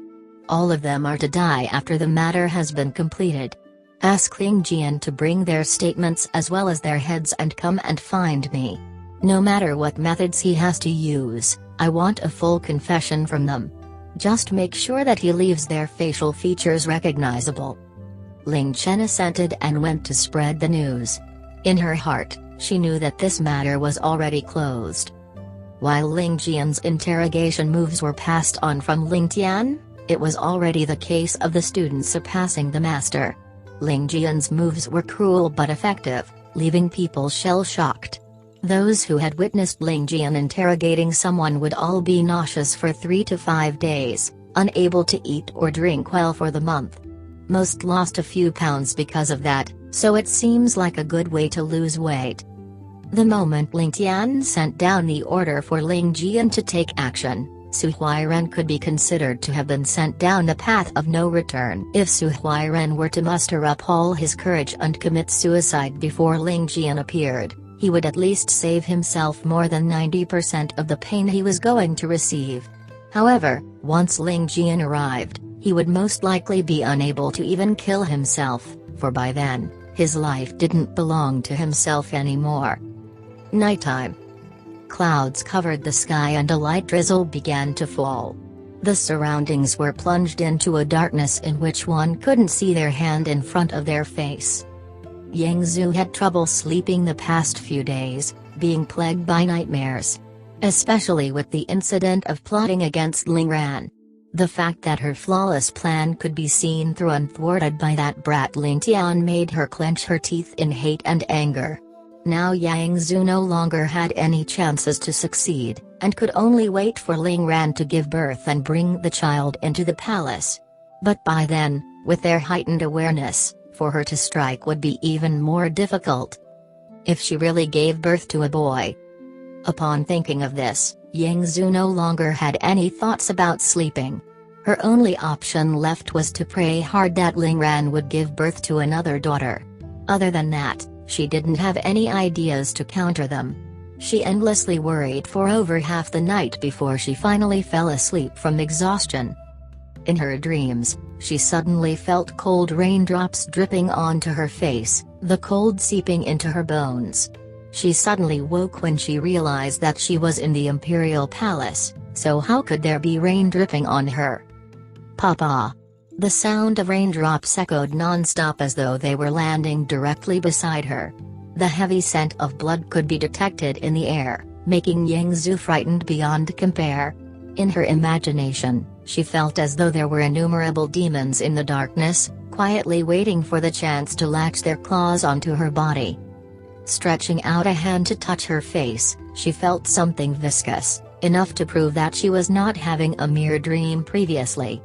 All of them are to die after the matter has been completed. Ask Ling Jian to bring their statements as well as their heads and come and find me. No matter what methods he has to use, I want a full confession from them. Just make sure that he leaves their facial features recognizable." Ling Chen assented and went to spread the news. In her heart, she knew that this matter was already closed. While Ling Jian's interrogation moves were passed on from Ling Tian, it was already the case of the student surpassing the master. Ling Jian's moves were cruel but effective, leaving people shell-shocked. Those who had witnessed Ling Jian interrogating someone would all be nauseous for 3 to 5 days, unable to eat or drink well for the month. Most lost a few pounds because of that, so it seems like a good way to lose weight. The moment Ling Tian sent down the order for Ling Jian to take action, Su Huairen could be considered to have been sent down the path of no return. If Su Huairen were to muster up all his courage and commit suicide before Ling Jian appeared, he would at least save himself more than 90% of the pain he was going to receive. However, once Ling Jian arrived, he would most likely be unable to even kill himself, for by then, his life didn't belong to himself anymore. Nighttime. Clouds covered the sky and a light drizzle began to fall. The surroundings were plunged into a darkness in which one couldn't see their hand in front of their face. Yang Zhu had trouble sleeping the past few days, being plagued by nightmares. especially with the incident of plotting against Ling Ran. The fact that her flawless plan could be seen through unthwarted by that brat Ling Tian made her clench her teeth in hate and anger. Now Yang Zhu no longer had any chances to succeed, and could only wait for Ling Ran to give birth and bring the child into the palace. But by then, with their heightened awareness, for her to strike would be even more difficult. If she really gave birth to a boy. Upon thinking of this, Yang Zhu no longer had any thoughts about sleeping. Her only option left was to pray hard that Ling Ran would give birth to another daughter. Other than that, she didn't have any ideas to counter them. She endlessly worried for over half the night before she finally fell asleep from exhaustion. In her dreams, she suddenly felt cold raindrops dripping onto her face, the cold seeping into her bones. She suddenly woke when she realized that she was in the imperial palace, so how could there be rain dripping on her? Papa! The sound of raindrops echoed non-stop as though they were landing directly beside her. The heavy scent of blood could be detected in the air, making Yang Zhu frightened beyond compare. In her imagination, she felt as though there were innumerable demons in the darkness, quietly waiting for the chance to latch their claws onto her body. Stretching out a hand to touch her face, she felt something viscous, enough to prove that she was not having a mere dream previously.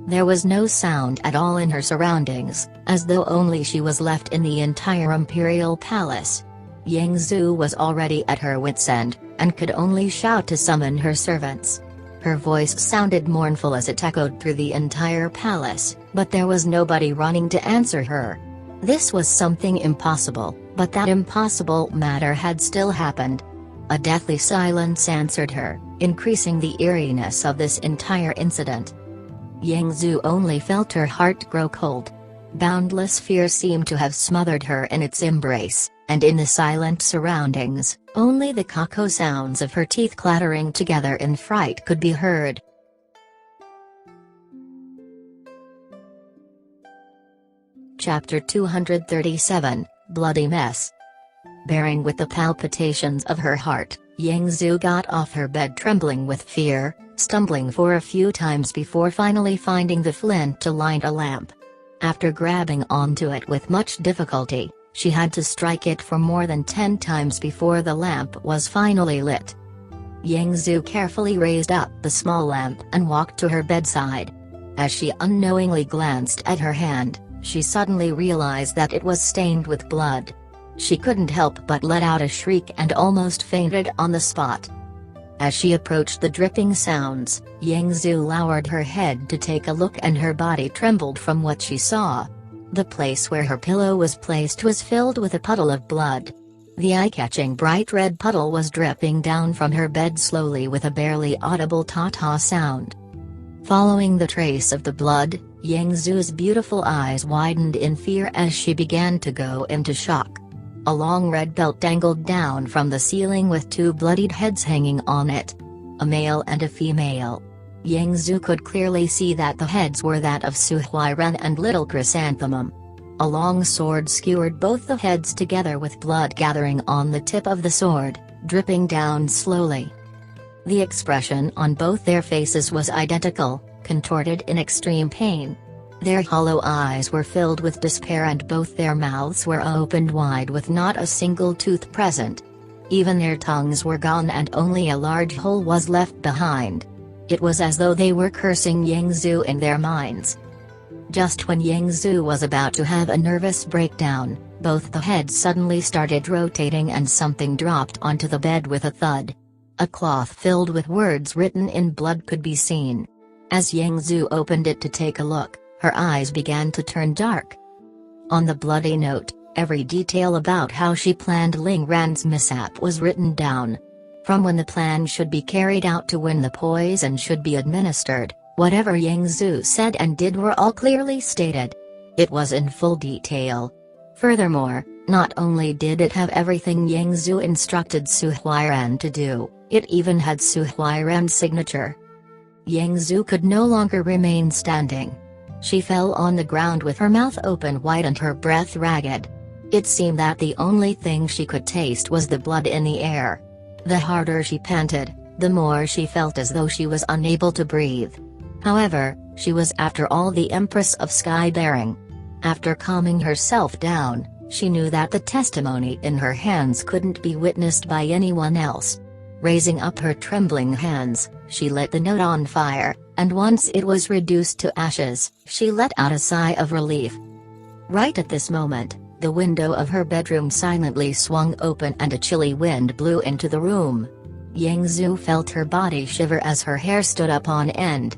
There was no sound at all in her surroundings, as though only she was left in the entire imperial palace. Yang Zhu was already at her wits' end, and could only shout to summon her servants. Her voice sounded mournful as it echoed through the entire palace, but there was nobody running to answer her. This was something impossible, but that impossible matter had still happened. A deathly silence answered her, increasing the eeriness of this entire incident. Yang Zhu only felt her heart grow cold. Boundless fear seemed to have smothered her in its embrace, and in the silent surroundings, only the caco sounds of her teeth clattering together in fright could be heard. Chapter 237, Bloody Mess. Bearing with the palpitations of her heart, Yang Zhu got off her bed trembling with fear, stumbling for a few times before finally finding the flint to light a lamp. After grabbing onto it with much difficulty, she had to strike it for more than 10 times before the lamp was finally lit. Yang Zhu carefully raised up the small lamp and walked to her bedside. As she unknowingly glanced at her hand, she suddenly realized that it was stained with blood. She couldn't help but let out a shriek and almost fainted on the spot. As she approached the dripping sounds, Yang Zhu lowered her head to take a look and her body trembled from what she saw. The place where her pillow was placed was filled with a puddle of blood. The eye-catching bright red puddle was dripping down from her bed slowly with a barely audible ta-ta sound. Following the trace of the blood, Yang Zhu's beautiful eyes widened in fear as she began to go into shock. A long red belt dangled down from the ceiling with 2 bloodied heads hanging on it. A male and a female. Yang Zhu could clearly see that the heads were that of Su Huairen and Little Chrysanthemum. A long sword skewered both the heads together with blood gathering on the tip of the sword, dripping down slowly. The expression on both their faces was identical, contorted in extreme pain. Their hollow eyes were filled with despair and both their mouths were opened wide with not a single tooth present. Even their tongues were gone and only a large hole was left behind. It was as though they were cursing Yang Zhu in their minds. Just when Yang Zhu was about to have a nervous breakdown, both the heads suddenly started rotating and something dropped onto the bed with a thud. A cloth filled with words written in blood could be seen. As Yang Zhu opened it to take a look, her eyes began to turn dark. On the bloody note, every detail about how she planned Ling Ran's mishap was written down. From when the plan should be carried out to when the poison should be administered, whatever Yang Zhu said and did were all clearly stated. It was in full detail. Furthermore, not only did it have everything Yang Zhu instructed Su Huairen to do, it even had Su Huairen's signature. Yang Zhu could no longer remain standing. She fell on the ground with her mouth open wide and her breath ragged. It seemed that the only thing she could taste was the blood in the air. The harder she panted, the more she felt as though she was unable to breathe. However, she was after all the Empress of Sky-bearing. After calming herself down, she knew that the testimony in her hands couldn't be witnessed by anyone else. Raising up her trembling hands, she lit the note on fire, and once it was reduced to ashes, she let out a sigh of relief. Right at this moment, the window of her bedroom silently swung open and a chilly wind blew into the room. Yangzu felt her body shiver as her hair stood up on end.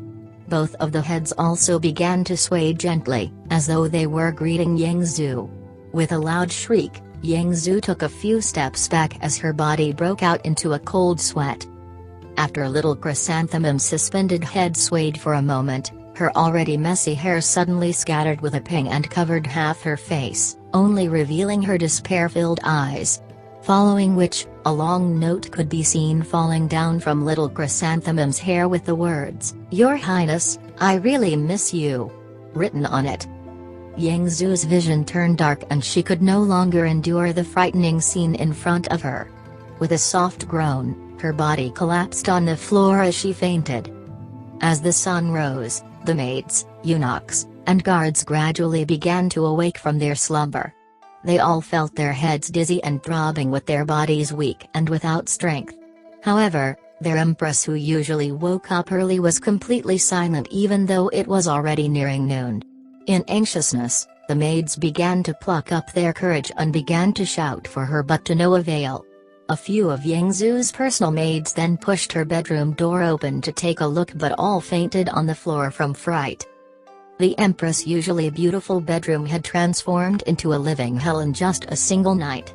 Both of the heads also began to sway gently, as though they were greeting Yangzu. With a loud shriek, Yangzu took a few steps back as her body broke out into a cold sweat. After Little Chrysanthemum's suspended head swayed for a moment, her already messy hair suddenly scattered with a ping and covered half her face, only revealing her despair-filled eyes. Following which, a long note could be seen falling down from Little Chrysanthemum's hair with the words, "Your Highness, I really miss you," written on it. Yangzu's vision turned dark and she could no longer endure the frightening scene in front of her. With a soft groan, her body collapsed on the floor as she fainted. As the sun rose, the maids, eunuchs, and guards gradually began to awake from their slumber. They all felt their heads dizzy and throbbing with their bodies weak and without strength. However, their empress, who usually woke up early, was completely silent even though it was already nearing noon. In anxiousness, the maids began to pluck up their courage and began to shout for her, but to no avail. A few of Yangzu's personal maids then pushed her bedroom door open to take a look, but all fainted on the floor from fright. The Empress' usually beautiful bedroom had transformed into a living hell in just a single night.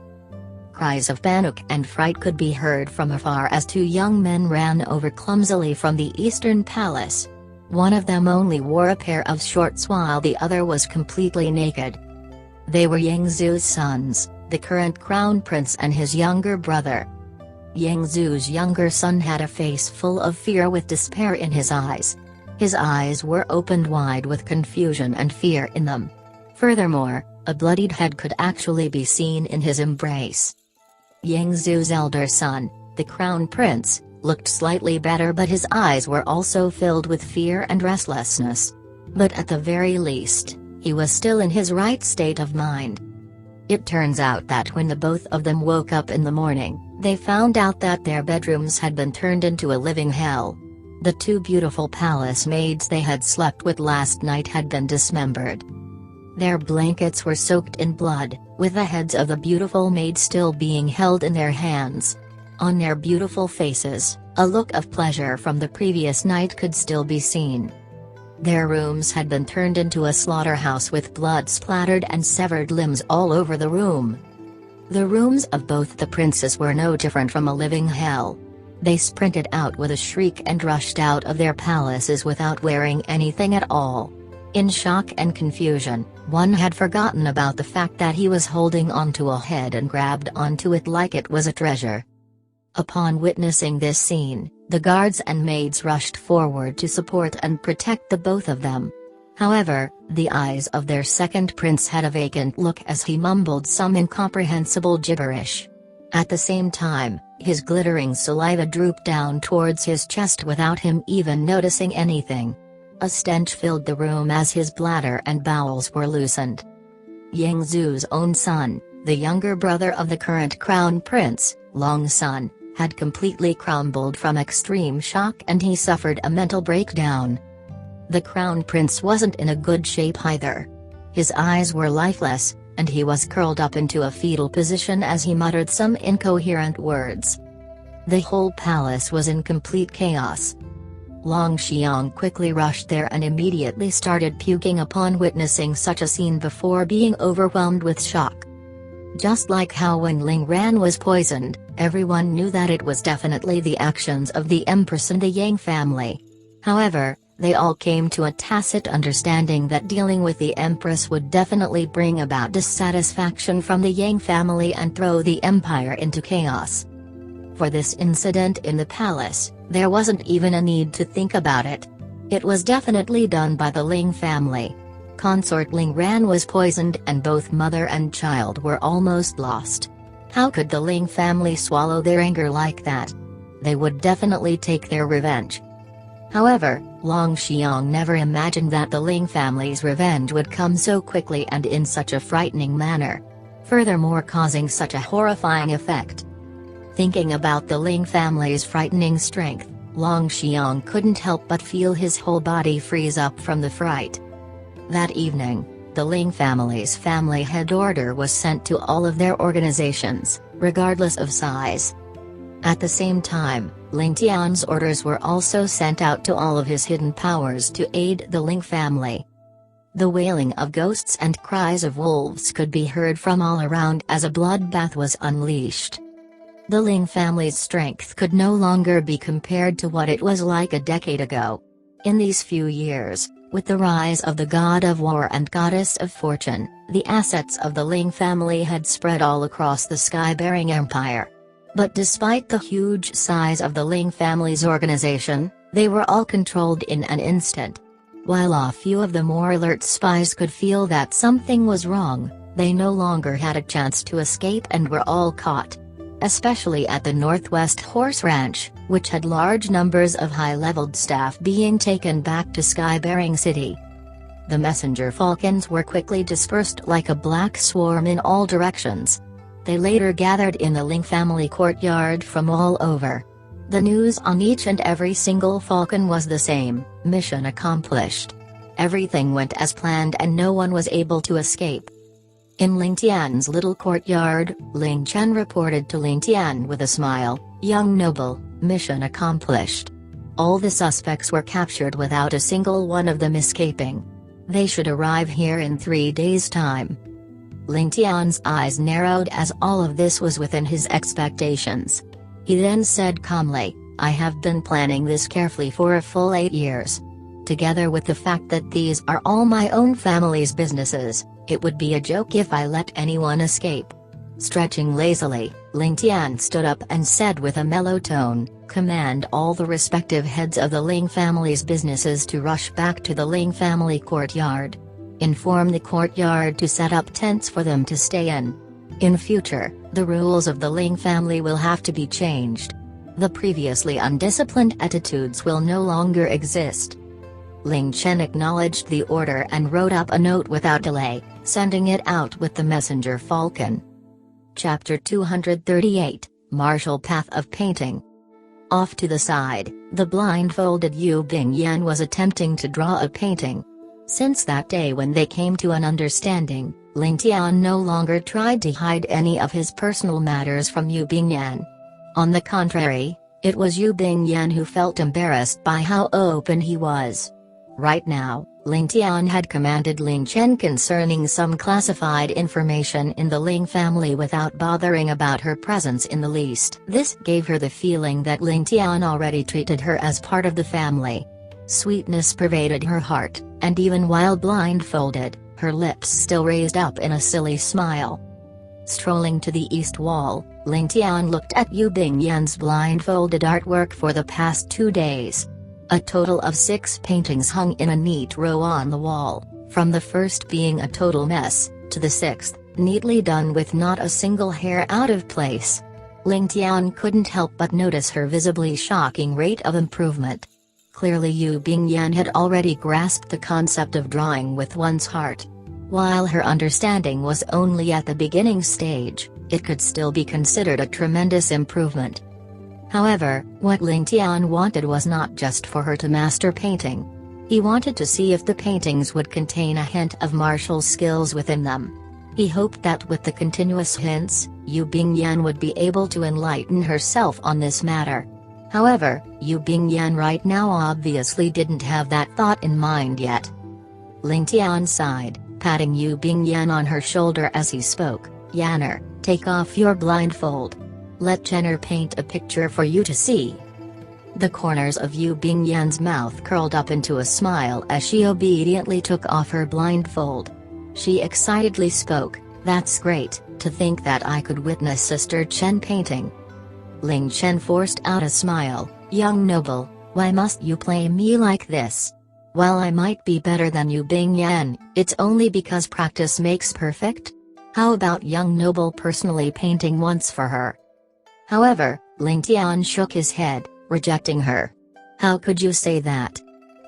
Cries of panic and fright could be heard from afar as two young men ran over clumsily from the Eastern Palace. One of them only wore a pair of shorts while the other was completely naked. They were Yangzu's sons, the current crown prince and his younger brother. Yangzu's younger son had a face full of fear with despair in his eyes. His eyes were opened wide with confusion and fear in them. Furthermore, a bloodied head could actually be seen in his embrace. Yangzu's elder son, the crown prince, looked slightly better, but his eyes were also filled with fear and restlessness. But at the very least, he was still in his right state of mind. It turns out that when the both of them woke up in the morning, they found out that their bedrooms had been turned into a living hell. The two beautiful palace maids they had slept with last night had been dismembered. Their blankets were soaked in blood, with the heads of the beautiful maids still being held in their hands. On their beautiful faces, a look of pleasure from the previous night could still be seen. Their rooms had been turned into a slaughterhouse with blood splattered and severed limbs all over the room. The rooms of both the princes were no different from a living hell. They sprinted out with a shriek and rushed out of their palaces without wearing anything at all. In shock and confusion, one had forgotten about the fact that he was holding onto a head and grabbed onto it like it was a treasure. Upon witnessing this scene, the guards and maids rushed forward to support and protect the both of them. However, the eyes of their second prince had a vacant look as he mumbled some incomprehensible gibberish. At the same time, his glittering saliva drooped down towards his chest without him even noticing anything. A stench filled the room as his bladder and bowels were loosened. Yangzu's own son, the younger brother of the current crown prince, Longsun, had completely crumbled from extreme shock and he suffered a mental breakdown. The crown prince wasn't in a good shape either. His eyes were lifeless, and he was curled up into a fetal position as he muttered some incoherent words. The whole palace was in complete chaos. Long Xiang quickly rushed there and immediately started puking upon witnessing such a scene before being overwhelmed with shock. Just like how when Ling Ran was poisoned, everyone knew that it was definitely the actions of the Empress and the Yang family. However, they all came to a tacit understanding that dealing with the Empress would definitely bring about dissatisfaction from the Yang family and throw the empire into chaos. For this incident in the palace, there wasn't even a need to think about it. It was definitely done by the Ling family. Consort Ling Ran was poisoned and both mother and child were almost lost. How could the Ling family swallow their anger like that? They would definitely take their revenge. However, Long Xiong never imagined that the Ling family's revenge would come so quickly and in such a frightening manner, furthermore causing such a horrifying effect. Thinking about the Ling family's frightening strength, Long Xiong couldn't help but feel his whole body freeze up from the fright. That evening, the Ling family's family head order was sent to all of their organizations, regardless of size. At the same time, Ling Tian's orders were also sent out to all of his hidden powers to aid the Ling family. The wailing of ghosts and cries of wolves could be heard from all around as a bloodbath was unleashed. The Ling family's strength could no longer be compared to what it was like a decade ago. In these few years, with the rise of the god of war and goddess of fortune, the assets of the Ling family had spread all across the sky-bearing empire. But despite the huge size of the Ling family's organization, they were all controlled in an instant. While a few of the more alert spies could feel that something was wrong, they no longer had a chance to escape and were all caught. Especially at the Northwest Horse Ranch, which had large numbers of high-leveled staff being taken back to Sky-bearing City. The messenger falcons were quickly dispersed like a black swarm in all directions. They later gathered in the Ling family courtyard from all over. The news on each and every single falcon was the same: mission accomplished. Everything went as planned and no one was able to escape. In Ling Tian's little courtyard, Ling Chen reported to Ling Tian with a smile, "Young noble, mission accomplished. All the suspects were captured without a single one of them escaping. They should arrive here in 3 days' time." Ling Tian's eyes narrowed as all of this was within his expectations. He then said calmly, "I have been planning this carefully for a full 8 years. Together with the fact that these are all my own family's businesses, it would be a joke if I let anyone escape." Stretching lazily, Ling Tian stood up and said with a mellow tone, "Command all the respective heads of the Ling family's businesses to rush back to the Ling family courtyard. Inform the courtyard to set up tents for them to stay in. In future, the rules of the Ling family will have to be changed. The previously undisciplined attitudes will no longer exist." Ling Chen acknowledged the order and wrote up a note without delay, sending it out with the messenger falcon. Chapter 238, Martial Path of Painting. Off to the side, the blindfolded Yu Bingyan was attempting to draw a painting. Since that day when they came to an understanding, Ling Tian no longer tried to hide any of his personal matters from Yu Bingyan. On the contrary, it was Yu Bingyan who felt embarrassed by how open he was. Right now, Ling Tian had commanded Ling Chen concerning some classified information in the Ling family without bothering about her presence in the least. This gave her the feeling that Ling Tian already treated her as part of the family. Sweetness pervaded her heart, and even while blindfolded, her lips still raised up in a silly smile. Strolling to the east wall, Ling Tian looked at Yu Bingyan's blindfolded artwork for the past 2 days. A total of 6 paintings hung in a neat row on the wall, from the first being a total mess, to the 6th, neatly done with not a single hair out of place. Ling Tian couldn't help but notice her visibly shocking rate of improvement. Clearly Yu Bingyan had already grasped the concept of drawing with one's heart. While her understanding was only at the beginning stage, it could still be considered a tremendous improvement. However, what Ling Tian wanted was not just for her to master painting. He wanted to see if the paintings would contain a hint of martial skills within them. He hoped that with the continuous hints, Yu Bingyan would be able to enlighten herself on this matter. However, Yu Bingyan right now obviously didn't have that thought in mind yet. Ling Tian sighed, patting Yu Bingyan on her shoulder as he spoke, "Yanner, take off your blindfold. Let Jenner paint a picture for you to see." The corners of Yu Bingyan's mouth curled up into a smile as she obediently took off her blindfold. She excitedly spoke, "That's great, to think that I could witness Sister Chen painting." Ling Chen forced out a smile, "Young noble, why must you play me like this? While I might be better than Yu Bingyan, it's only because practice makes perfect?" How about young noble personally painting once for her? However, Ling Tian shook his head, rejecting her. How could you say that?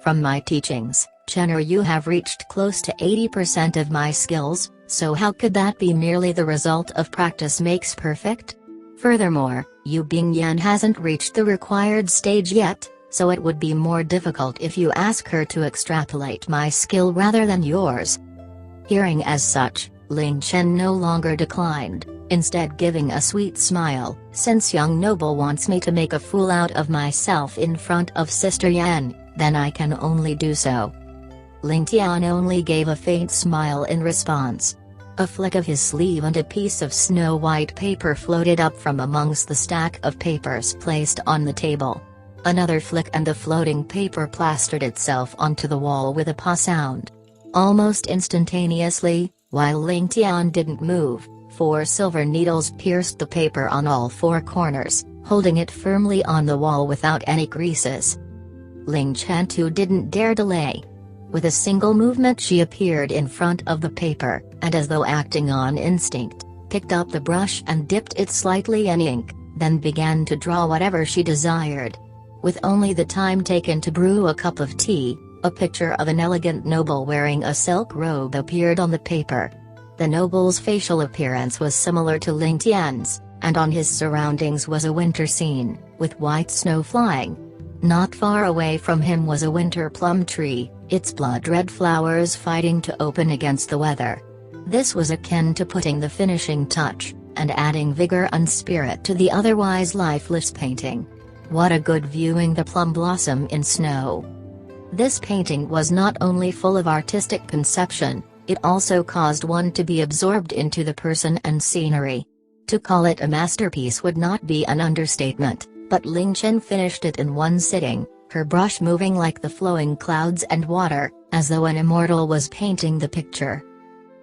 From my teachings, Chenor, you have reached close to 80% of my skills, so how could that be merely the result of practice makes perfect? Furthermore, Yu Bingyan hasn't reached the required stage yet, so it would be more difficult if you ask her to extrapolate my skill rather than yours. Hearing as such, Ling Chen no longer declined, instead giving a sweet smile. Since young noble wants me to make a fool out of myself in front of Sister Yan, then I can only do so. Ling Tian only gave a faint smile in response. A flick of his sleeve and a piece of snow-white paper floated up from amongst the stack of papers placed on the table. Another flick and the floating paper plastered itself onto the wall with a pa sound. Almost instantaneously, while Ling Tian didn't move, 4 silver needles pierced the paper on all 4 corners, holding it firmly on the wall without any creases. Ling Chen too didn't dare delay. With a single movement she appeared in front of the paper, and as though acting on instinct, picked up the brush and dipped it slightly in ink, then began to draw whatever she desired. With only the time taken to brew a cup of tea, a picture of an elegant noble wearing a silk robe appeared on the paper. The noble's facial appearance was similar to Ling Tian's, and on his surroundings was a winter scene, with white snow flying. Not far away from him was a winter plum tree, its blood-red flowers fighting to open against the weather. This was akin to putting the finishing touch, and adding vigor and spirit to the otherwise lifeless painting. What a good viewing the plum blossom in snow. This painting was not only full of artistic conception, it also caused one to be absorbed into the person and scenery. To call it a masterpiece would not be an understatement, but Ling Chen finished it in one sitting, her brush moving like the flowing clouds and water, as though an immortal was painting the picture.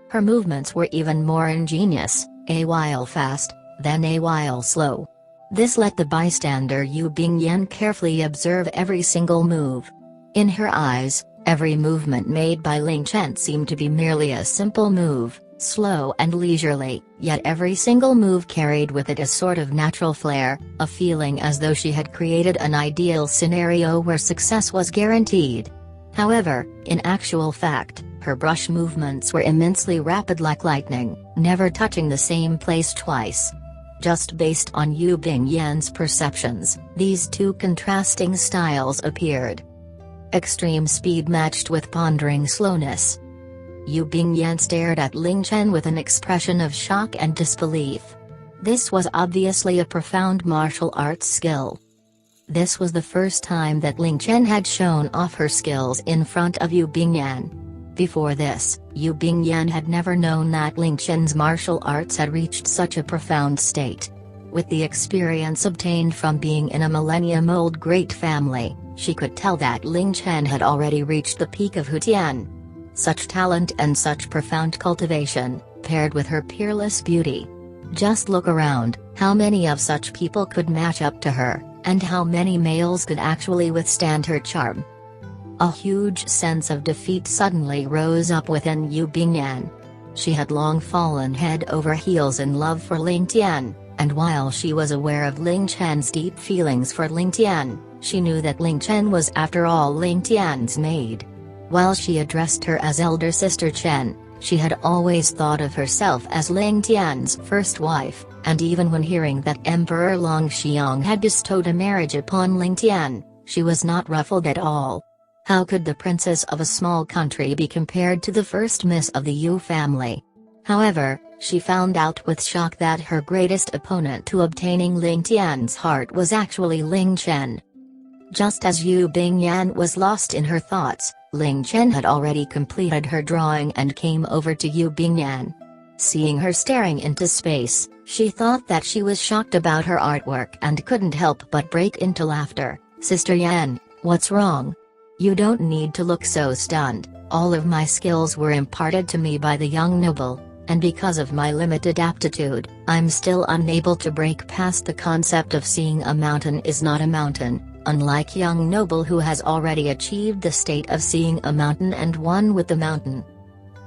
Her movements were even more ingenious, a while fast, then a while slow. This let the bystander Yu Bingyan carefully observe every single move. In her eyes, every movement made by Ling Chen seemed to be merely a simple move, slow and leisurely, yet every single move carried with it a sort of natural flair, a feeling as though she had created an ideal scenario where success was guaranteed. However, in actual fact, her brush movements were immensely rapid like lightning, never touching the same place twice. Just based on Yu Bingyan's perceptions, these two contrasting styles appeared. Extreme speed matched with pondering slowness. Yu Bingyan stared at Ling Chen with an expression of shock and disbelief. This was obviously a profound martial arts skill. This was the first time that Ling Chen had shown off her skills in front of Yu Bingyan. Before this, Yu Bingyan had never known that Ling Chen's martial arts had reached such a profound state. With the experience obtained from being in a millennium-old great family, she could tell that Ling Chen had already reached the peak of Hutian. Such talent and such profound cultivation, paired with her peerless beauty. Just look around, how many of such people could match up to her, and how many males could actually withstand her charm? A huge sense of defeat suddenly rose up within Yu Bingyan. She had long fallen head over heels in love for Ling Tian, and while she was aware of Ling Chen's deep feelings for Ling Tian, she knew that Ling Chen was after all Ling Tian's maid. While she addressed her as elder sister Chen, she had always thought of herself as Ling Tian's first wife, and even when hearing that Emperor Long Xiang had bestowed a marriage upon Ling Tian, she was not ruffled at all. How could the princess of a small country be compared to the first miss of the Yu family? However, she found out with shock that her greatest opponent to obtaining Ling Tian's heart was actually Ling Chen. Just as Yu Bingyan was lost in her thoughts, Ling Chen had already completed her drawing and came over to Yu Bingyan. Seeing her staring into space, she thought that she was shocked about her artwork and couldn't help but break into laughter. "Sister Yan, what's wrong? You don't need to look so stunned. All of my skills were imparted to me by the young noble, and because of my limited aptitude, I'm still unable to break past the concept of seeing a mountain is not a mountain, unlike young noble who has already achieved the state of seeing a mountain and one with the mountain."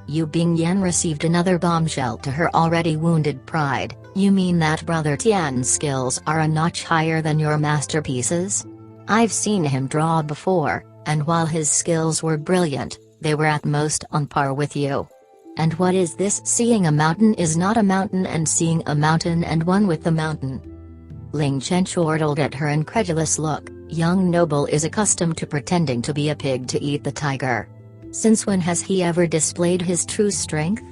Yu Bingyan received another bombshell to her already wounded pride. You mean that Brother Tian's skills are a notch higher than your masterpieces? I've seen him draw before, and while his skills were brilliant, they were at most on par with you. And what is this? Seeing a mountain is not a mountain and seeing a mountain and one with the mountain. Ling Tian chortled at her incredulous look. Young noble is accustomed to pretending to be a pig to eat the tiger. Since when has he ever displayed his true strength?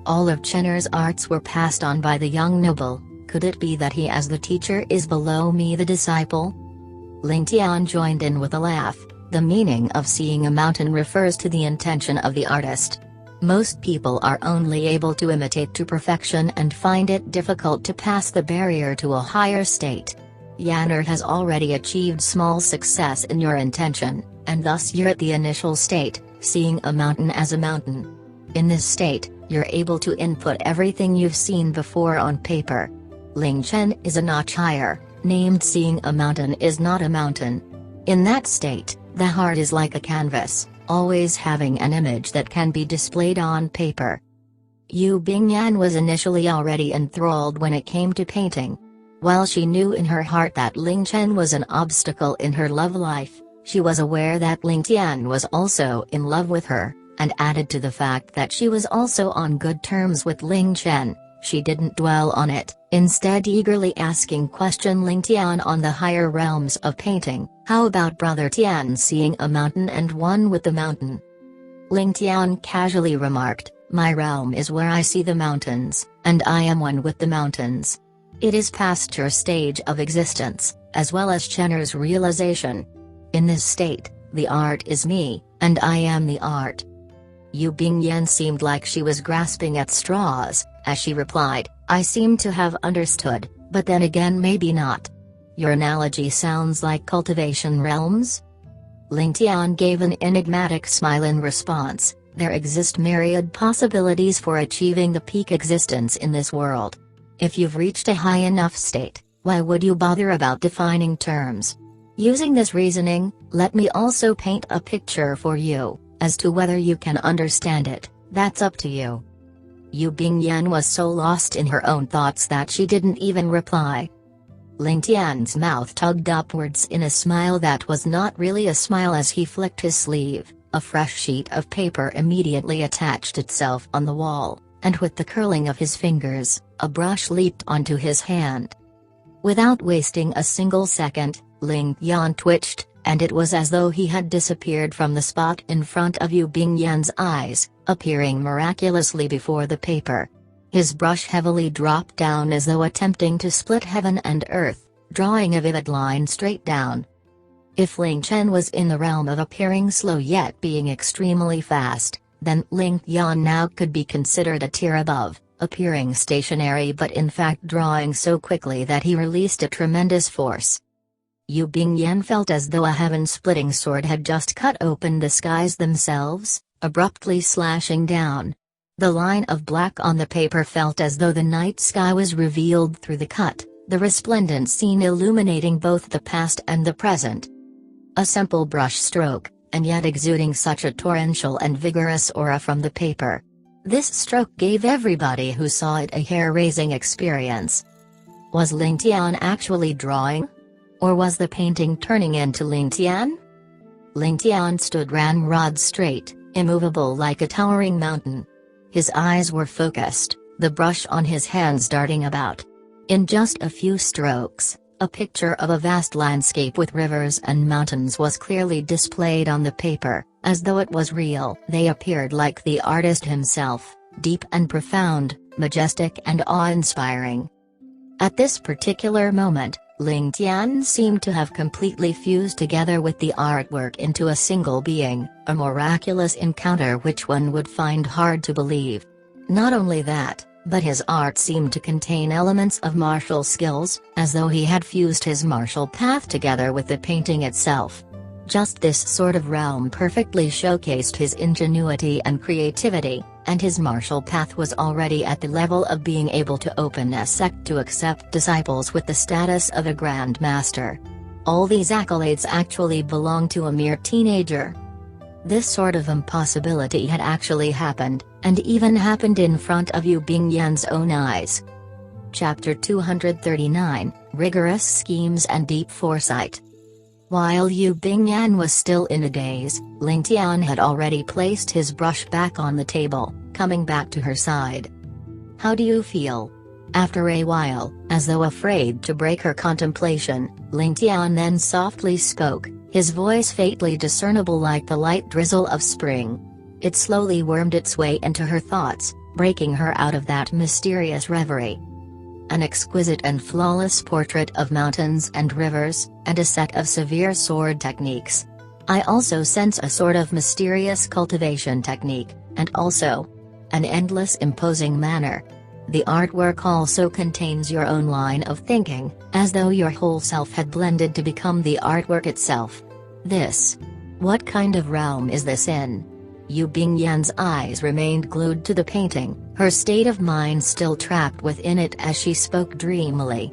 All of Chenner's arts were passed on by the young noble. Could it be that he as the teacher is below me the disciple? Ling Tian joined in with a laugh. The meaning of seeing a mountain refers to the intention of the artist. Most people are only able to imitate to perfection and find it difficult to pass the barrier to a higher state. Yanner has already achieved small success in your intention, and thus you're at the initial state, seeing a mountain as a mountain. In this state, you're able to input everything you've seen before on paper. Ling Tian is a notch higher, named seeing a mountain is not a mountain. In that state, the heart is like a canvas, always having an image that can be displayed on paper. Yu Bingyan was initially already enthralled when it came to painting. While she knew in her heart that Ling Tian was an obstacle in her love life, she was aware that Ling Tian was also in love with her, and added to the fact that she was also on good terms with Ling Tian, she didn't dwell on it, instead eagerly asking Ling Tian on the higher realms of painting. How about Brother Tian seeing a mountain and one with the mountain? Ling Tian casually remarked, my realm is where I see the mountains, and I am one with the mountains. It is past your stage of existence, as well as Chenner's realization. In this state, the art is me, and I am the art. Yu Bingyan seemed like she was grasping at straws, as she replied, I seem to have understood, but then again maybe not. Your analogy sounds like cultivation realms? Ling Tian gave an enigmatic smile in response. There exist myriad possibilities for achieving the peak existence in this world. If you've reached a high enough state, why would you bother about defining terms? Using this reasoning, let me also paint a picture for you. As to whether you can understand it, that's up to you. Yu Bingyan was so lost in her own thoughts that she didn't even reply. Ling Tian's mouth tugged upwards in a smile that was not really a smile as he flicked his sleeve. A fresh sheet of paper immediately attached itself on the wall, and with the curling of his fingers, a brush leaped onto his hand. Without wasting a single second, Ling Tian twitched, and it was as though he had disappeared from the spot in front of Yu Bingyan's eyes, appearing miraculously before the paper. His brush heavily dropped down as though attempting to split heaven and earth, drawing a vivid line straight down. If Ling Tian was in the realm of appearing slow yet being extremely fast, then Ling Tian now could be considered a tier above, appearing stationary but in fact drawing so quickly that he released a tremendous force. Yu Bingyan felt as though a heaven-splitting sword had just cut open the skies themselves, abruptly slashing down. The line of black on the paper felt as though the night sky was revealed through the cut, the resplendent scene illuminating both the past and the present. A simple brush stroke, and yet exuding such a torrential and vigorous aura from the paper. This stroke gave everybody who saw it a hair-raising experience. Was Ling Tian actually drawing? Or was the painting turning into Ling Tian? Ling Tian stood ramrod straight, immovable like a towering mountain. His eyes were focused, the brush on his hands darting about. In just a few strokes, a picture of a vast landscape with rivers and mountains was clearly displayed on the paper, as though it was real. They appeared like the artist himself, deep and profound, majestic and awe-inspiring. At this particular moment, Ling Tian seemed to have completely fused together with the artwork into a single being, a miraculous encounter which one would find hard to believe. Not only that, but his art seemed to contain elements of martial skills, as though he had fused his martial path together with the painting itself. Just this sort of realm perfectly showcased his ingenuity and creativity, and his martial path was already at the level of being able to open a sect to accept disciples with the status of a Grand Master. All these accolades actually belonged to a mere teenager. This sort of impossibility had actually happened, and even happened in front of Yu Bingyan's own eyes. Chapter 239, Rigorous Schemes and Deep Foresight. While Yu Bingyan was still in a daze, Ling Tian had already placed his brush back on the table, coming back to her side. "How do you feel?" After a while, as though afraid to break her contemplation, Ling Tian then softly spoke, his voice faintly discernible like the light drizzle of spring. It slowly wormed its way into her thoughts, breaking her out of that mysterious reverie. "An exquisite and flawless portrait of mountains and rivers, and a set of severe sword techniques. I also sense a sort of mysterious cultivation technique, and also an endless imposing manner. The artwork also contains your own line of thinking, as though your whole self had blended to become the artwork itself. What kind of realm is this in?" Yu Bingyan's eyes remained glued to the painting, her state of mind still trapped within it as she spoke dreamily.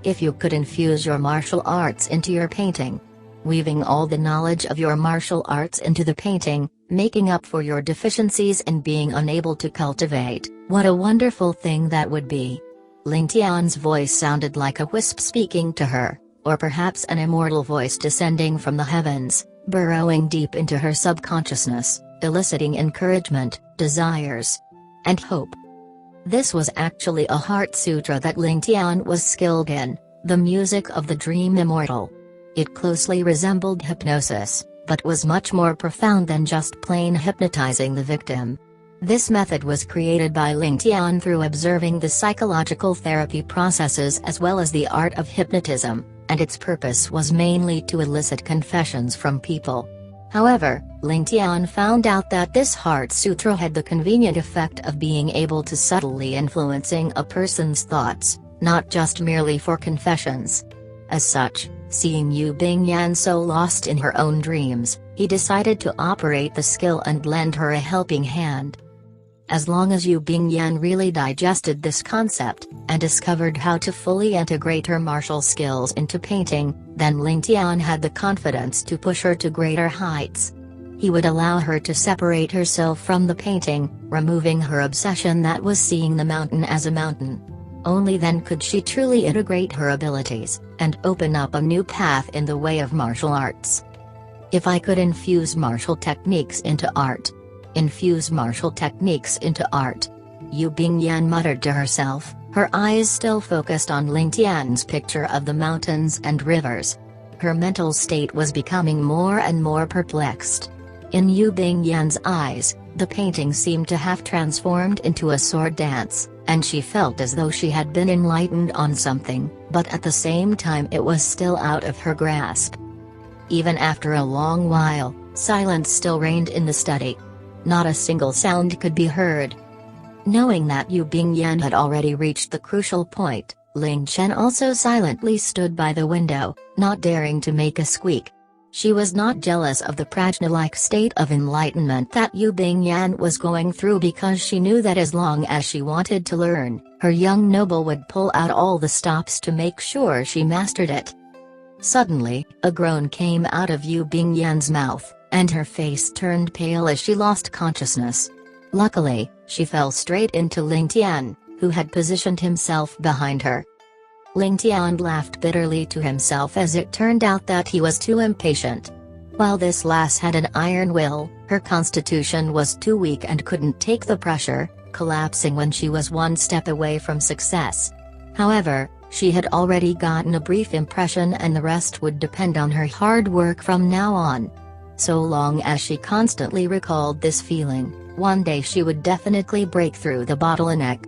"If you could infuse your martial arts into your painting, weaving all the knowledge of your martial arts into the painting, making up for your deficiencies in being unable to cultivate, what a wonderful thing that would be." Ling Tian's voice sounded like a wisp speaking to her, or perhaps an immortal voice descending from the heavens, burrowing deep into her subconsciousness, eliciting encouragement, desires, and hope. This was actually a heart sutra that Ling Tian was skilled in, the music of the dream immortal. It closely resembled hypnosis, but was much more profound than just plain hypnotizing the victim. This method was created by Ling Tian through observing the psychological therapy processes as well as the art of hypnotism, and its purpose was mainly to elicit confessions from people. However, Ling Tian found out that this heart sutra had the convenient effect of being able to subtly influencing a person's thoughts, not just merely for confessions. As such, seeing Yu Bingyan so lost in her own dreams, he decided to operate the skill and lend her a helping hand. As long as Yu Bingyan really digested this concept, and discovered how to fully integrate her martial skills into painting, then Ling Tian had the confidence to push her to greater heights. He would allow her to separate herself from the painting, removing her obsession that was seeing the mountain as a mountain. Only then could she truly integrate her abilities, and open up a new path in the way of martial arts. "If I could infuse martial techniques into art. Infuse martial techniques into art." Yu Bingyan muttered to herself, her eyes still focused on Ling Tian's picture of the mountains and rivers. Her mental state was becoming more and more perplexed. In Yu Bingyan's eyes, the painting seemed to have transformed into a sword dance, and she felt as though she had been enlightened on something, but at the same time it was still out of her grasp. Even after a long while, silence still reigned in the study. Not a single sound could be heard. Knowing that Yu Bingyan had already reached the crucial point, Ling Chen also silently stood by the window, not daring to make a squeak. She was not jealous of the prajna-like state of enlightenment that Yu Bingyan was going through because she knew that as long as she wanted to learn, her young noble would pull out all the stops to make sure she mastered it. Suddenly, a groan came out of Yu Bingyan's mouth, and her face turned pale as she lost consciousness. Luckily, she fell straight into Ling Tian, who had positioned himself behind her. Ling Tian laughed bitterly to himself as it turned out that he was too impatient. While this lass had an iron will, her constitution was too weak and couldn't take the pressure, collapsing when she was one step away from success. However, she had already gotten a brief impression and the rest would depend on her hard work from now on. So long as she constantly recalled this feeling, one day she would definitely break through the bottleneck.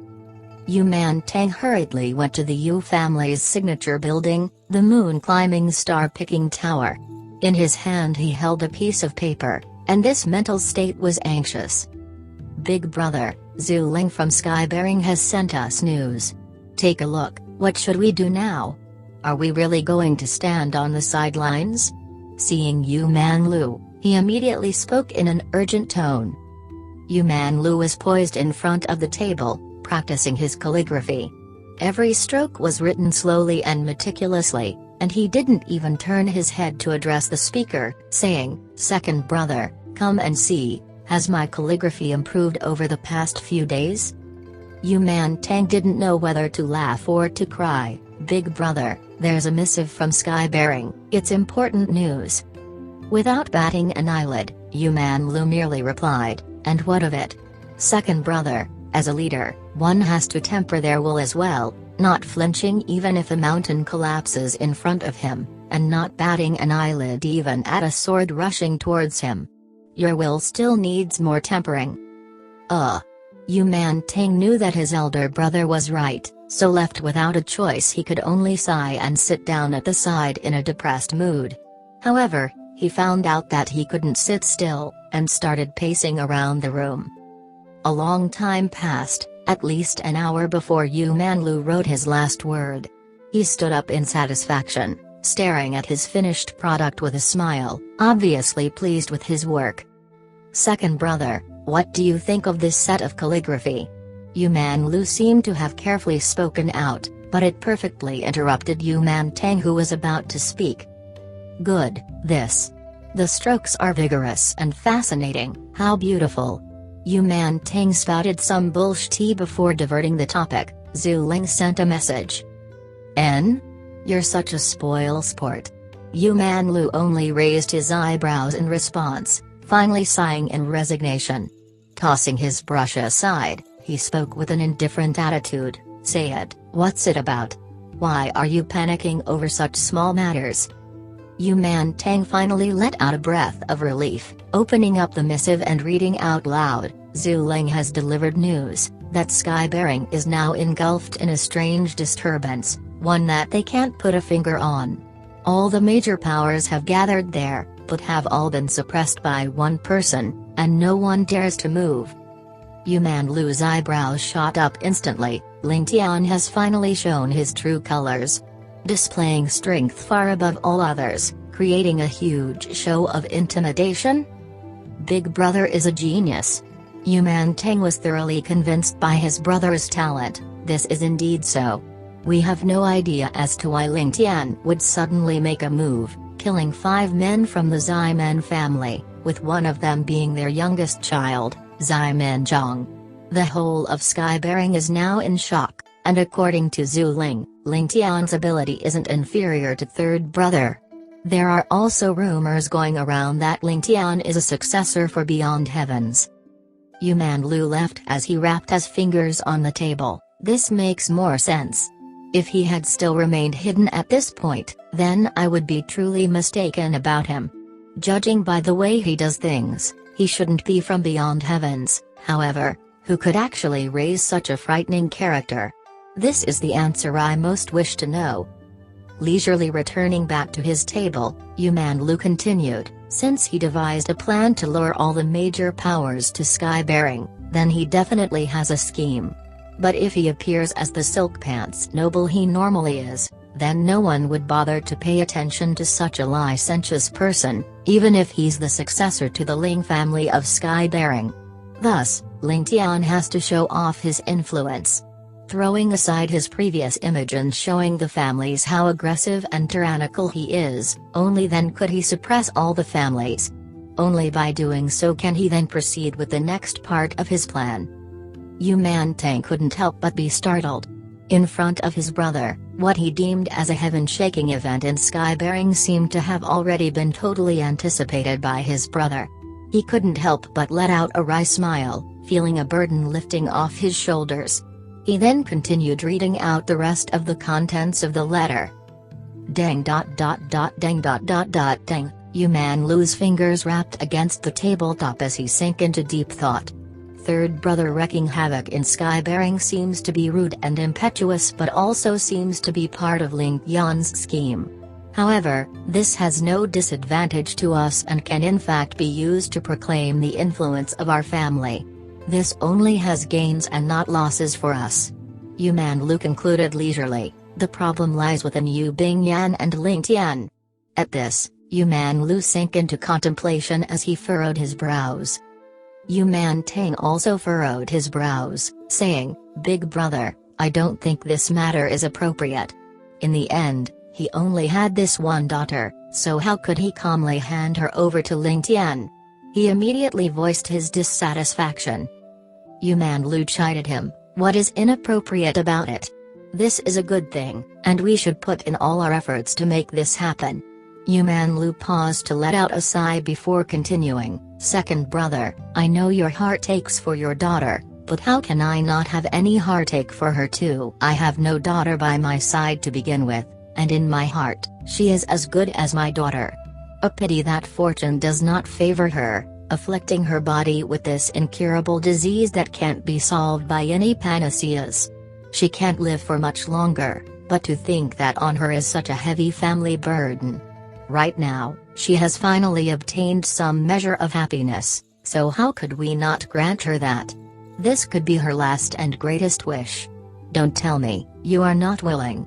Yu Man Tang hurriedly went to the Yu family's signature building, the moon-climbing star-picking tower. In his hand he held a piece of paper, and this mental state was anxious. "Big brother, Zhu Ling from Skybearing has sent us news. Take a look, what should we do now? Are we really going to stand on the sidelines?" Seeing Yu Man Lu, he immediately spoke in an urgent tone. Yu Man Lu was poised in front of the table, practicing his calligraphy. Every stroke was written slowly and meticulously, and he didn't even turn his head to address the speaker, saying, "Second brother, come and see, has my calligraphy improved over the past few days? Yu Man Tang didn't know whether to laugh or to cry. Big brother, there's a missive from Sky Bearing, it's important news. Without batting an eyelid, Yu Man Lu merely replied, and what of it? Second brother, as a leader, one has to temper their will as well, not flinching even if a mountain collapses in front of him, and not batting an eyelid even at a sword rushing towards him. Your will still needs more tempering. Yu Man Tang knew that his elder brother was right, so left without a choice he could only sigh and sit down at the side in a depressed mood. However, he found out that he couldn't sit still, and started pacing around the room. A long time passed, at least an hour before Yu Man Lu wrote his last word. He stood up in satisfaction, staring at his finished product with a smile, obviously pleased with his work. Second brother, what do you think of this set of calligraphy? Yu Man Lu seemed to have carefully spoken out, but it perfectly interrupted Yu Man Tang, who was about to speak. Good, this. The strokes are vigorous and fascinating, how beautiful. Yu Man Tang spouted some bullshit before diverting the topic. Zhu Ling sent a message. N? You're such a spoil sport. Yu Man Lu only raised his eyebrows in response, finally sighing in resignation. Tossing his brush aside, he spoke with an indifferent attitude. Say it, what's it about? Why are you panicking over such small matters? Yu Man Tang finally let out a breath of relief, opening up the missive and reading out loud. Zhu Ling has delivered news that Sky Bearing is now engulfed in a strange disturbance, one that they can't put a finger on. All the major powers have gathered there, but have all been suppressed by one person, and no one dares to move. Yu Man Lu's eyebrows shot up instantly. Ling Tian has finally shown his true colors, displaying strength far above all others, creating a huge show of intimidation. Big brother is a genius. Yu Man Tang was thoroughly convinced by his brother's talent. This is indeed so. We have no idea as to why Ling Tian would suddenly make a move, killing 5 men from the Ximen family, with one of them being their youngest child, Ximen Zhang. The whole of Sky Bearing is now in shock, and according to Zhu Ling, Ling Tian's ability isn't inferior to third brother. There are also rumors going around that Ling Tian is a successor for Beyond Heavens. Yu Man Lu left as he rapped his fingers on the table. This makes more sense. If he had still remained hidden at this point, then I would be truly mistaken about him. Judging by the way he does things, he shouldn't be from Beyond Heavens. However, who could actually raise such a frightening character? This is the answer I most wish to know. Leisurely returning back to his table, Yu Man Lu continued, since he devised a plan to lure all the major powers to Sky Bearing, then he definitely has a scheme. But if he appears as the silk pants noble he normally is, then no one would bother to pay attention to such a licentious person, even if he's the successor to the Ling family of Sky Bearing. Thus, Ling Tian has to show off his influence. Throwing aside his previous image and showing the families how aggressive and tyrannical he is, only then could he suppress all the families. Only by doing so can he then proceed with the next part of his plan. Yu Man Tang couldn't help but be startled. In front of his brother, what he deemed as a heaven-shaking event in Sky Bearing seemed to have already been totally anticipated by his brother. He couldn't help but let out a wry smile, feeling a burden lifting off his shoulders. He then continued reading out the rest of the contents of the letter. Dang. Yu Man Lu's fingers rapped against the tabletop as he sank into deep thought. Third brother wreaking havoc in Sky Bearing seems to be rude and impetuous, but also seems to be part of Ling Tian's scheme. However, this has no disadvantage to us and can in fact be used to proclaim the influence of our family. This only has gains and not losses for us. Yu Man Lu concluded leisurely, the problem lies within Yu Bingyan and Ling Tian. At this, Yu Man Lu sank into contemplation as he furrowed his brows. Yu Man Tang also furrowed his brows, saying, Big brother, I don't think this matter is appropriate. In the end, he only had this one daughter, so how could he calmly hand her over to Ling Tian? He immediately voiced his dissatisfaction. Yu Manlu chided him, "What is inappropriate about it? This is a good thing, and we should put in all our efforts to make this happen." Yu Manlu paused to let out a sigh before continuing, "Second brother, I know your heart aches for your daughter, but how can I not have any heartache for her too? I have no daughter by my side to begin with, and in my heart, she is as good as my daughter. A pity that fortune does not favor her, afflicting her body with this incurable disease that can't be solved by any panaceas. She can't live for much longer, but to think that on her is such a heavy family burden. Right now, she has finally obtained some measure of happiness, so how could we not grant her that? This could be her last and greatest wish. Don't tell me you are not willing."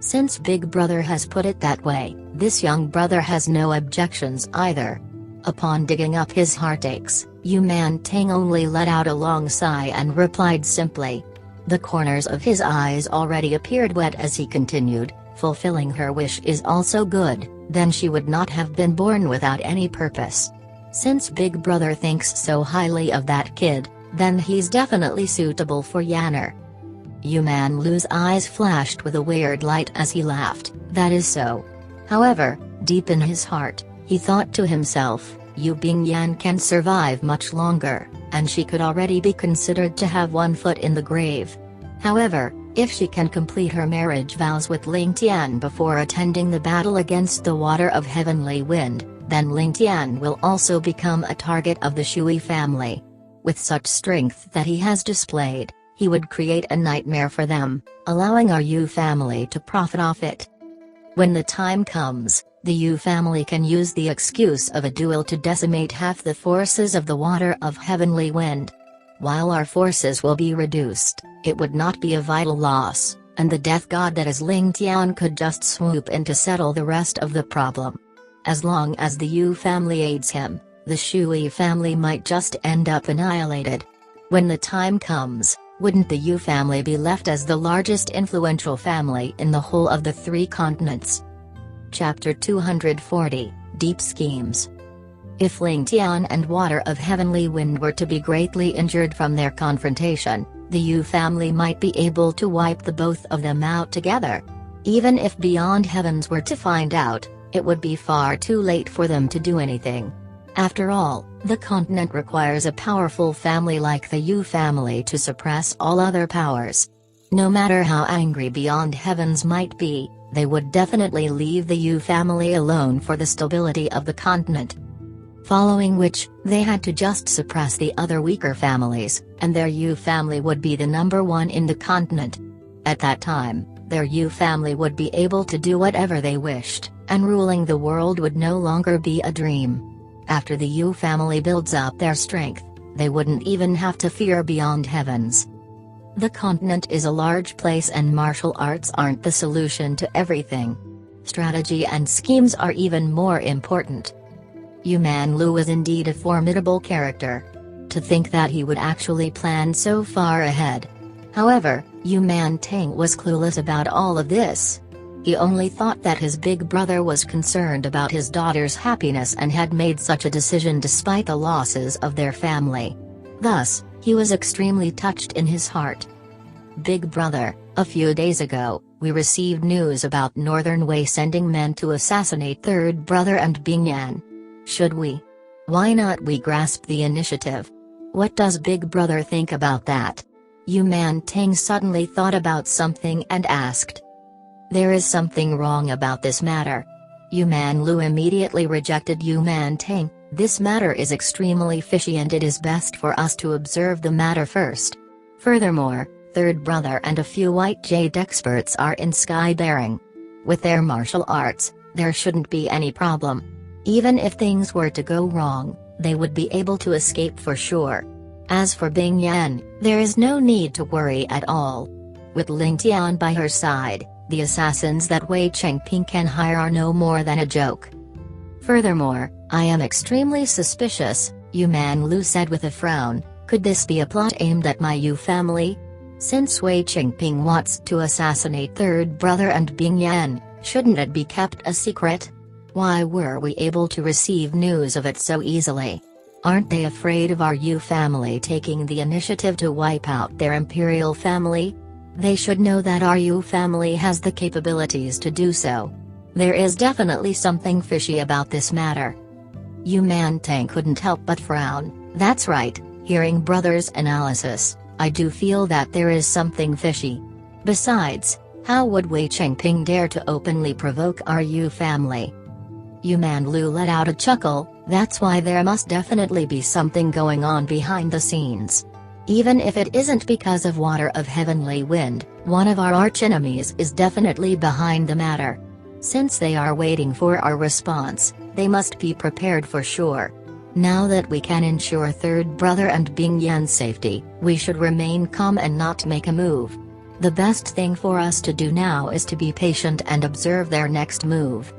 Since Big Brother has put it that way, this young brother has no objections either. Upon digging up his heartaches, Yu Man-ting only let out a long sigh and replied simply. The corners of his eyes already appeared wet as he continued, "Fulfilling her wish is also good, then she would not have been born without any purpose. Since Big Brother thinks so highly of that kid, then he's definitely suitable for Yanner." Yu Manlu's eyes flashed with a weird light as he laughed, "That is so." However, deep in his heart, he thought to himself, Yu Bingyan can survive much longer, and she could already be considered to have one foot in the grave. However, if she can complete her marriage vows with Ling Tian before attending the battle against the Water of Heavenly Wind, then Ling Tian will also become a target of the Shui family. With such strength that he has displayed, he would create a nightmare for them, allowing our Yu family to profit off it. When the time comes, the Yu family can use the excuse of a duel to decimate half the forces of the Water of Heavenly Wind. While our forces will be reduced, it would not be a vital loss, and the death god that is Ling Tian could just swoop in to settle the rest of the problem. As long as the Yu family aids him, the Shui family might just end up annihilated. When the time comes, wouldn't the Yu family be left as the largest influential family in the whole of the 3 continents? Chapter 240, Deep Schemes. If Ling Tian and Water of Heavenly Wind were to be greatly injured from their confrontation, the Yu family might be able to wipe the both of them out together. Even if Beyond Heavens were to find out, it would be far too late for them to do anything. After all, the continent requires a powerful family like the Yu family to suppress all other powers. No matter how angry Beyond Heavens might be, they would definitely leave the Yu family alone for the stability of the continent. Following which, they had to just suppress the other weaker families, and their Yu family would be the number 1 in the continent. At that time, their Yu family would be able to do whatever they wished, and ruling the world would no longer be a dream. After the Yu family builds up their strength, they wouldn't even have to fear Beyond Heavens. The continent is a large place and martial arts aren't the solution to everything. Strategy and schemes are even more important. Yu Manlu was indeed a formidable character. To think that he would actually plan so far ahead. However, Yu Man-ting was clueless about all of this. He only thought that his big brother was concerned about his daughter's happiness and had made such a decision despite the losses of their family. Thus, he was extremely touched in his heart. Big brother, a few days ago, we received news about Northern Wei sending men to assassinate third brother and Bingyan. Should we? Why not we grasp the initiative? What does Big Brother think about that? Yu Man-ting suddenly thought about something and asked. There is something wrong about this matter. Yu Manlu immediately rejected Yu Man-ting. This matter is extremely fishy and it is best for us to observe the matter first. Furthermore, third brother and a few white jade experts are in sky bearing. With their martial arts, there shouldn't be any problem. Even if things were to go wrong, they would be able to escape for sure. As for Bing Yan, there is no need to worry at all. With Ling Tian by her side, the assassins that Wei Chengping can hire are no more than a joke. Furthermore, I am extremely suspicious, Yu Manlu said with a frown. Could this be a plot aimed at my Yu family? Since Wei Chengping wants to assassinate third brother and Bing Yan, shouldn't it be kept a secret? Why were we able to receive news of it so easily? Aren't they afraid of our Yu family taking the initiative to wipe out their imperial family? They should know that our Yu family has the capabilities to do so. There is definitely something fishy about this matter. Yu Mantang couldn't help but frown. That's right, hearing brother's analysis, I do feel that there is something fishy. Besides, how would Wei Chengping dare to openly provoke our Yu family? Yu Manlu let out a chuckle. That's why there must definitely be something going on behind the scenes. Even if it isn't because of water of heavenly wind, one of our archenemies is definitely behind the matter. Since they are waiting for our response, they must be prepared for sure. Now that we can ensure third brother and Bing Yan's safety, we should remain calm and not make a move. The best thing for us to do now is to be patient and observe their next move.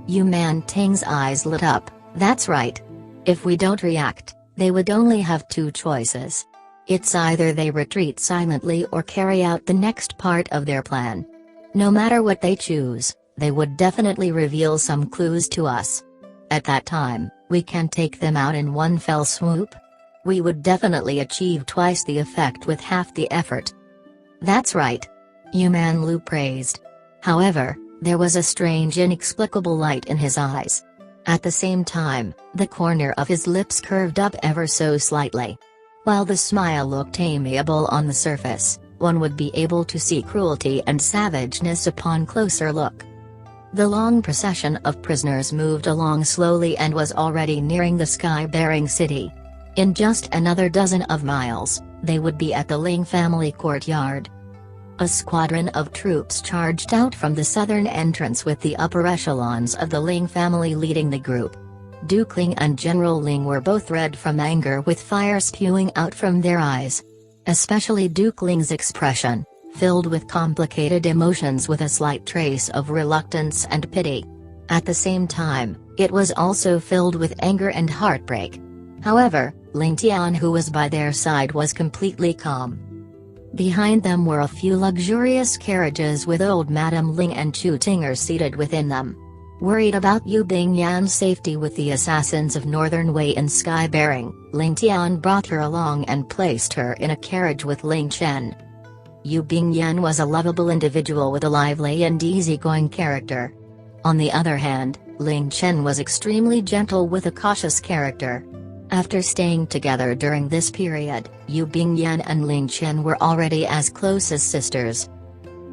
Yu Mantang's eyes lit up. That's right. If we don't react, they would only have two choices. It's either they retreat silently or carry out the next part of their plan. No matter what they choose, they would definitely reveal some clues to us. At that time, we can take them out in one fell swoop. We would definitely achieve twice the effect with half the effort. That's right. Yu Manlu praised. However, there was a strange inexplicable light in his eyes. At the same time, the corner of his lips curved up ever so slightly. While the smile looked amiable on the surface, one would be able to see cruelty and savageness upon closer look. The long procession of prisoners moved along slowly and was already nearing the sky-bearing city. In just another dozen of miles, they would be at the Ling family courtyard. A squadron of troops charged out from the southern entrance with the upper echelons of the Ling family leading the group. Duke Ling and General Ling were both red from anger with fire spewing out from their eyes. Especially Duke Ling's expression, filled with complicated emotions with a slight trace of reluctance and pity. At the same time, it was also filled with anger and heartbreak. However, Ling Tian, who was by their side, was completely calm. Behind them were a few luxurious carriages with old Madame Ling and Chu Tinger seated within them. Worried about Yu Bingyan's safety with the assassins of Northern Wei in sky-bearing, Ling Tian brought her along and placed her in a carriage with Ling Chen. Yu Bingyan was a lovable individual with a lively and easygoing character. On the other hand, Ling Chen was extremely gentle with a cautious character. After staying together during this period, Yu Bingyan and Ling Chen were already as close as sisters.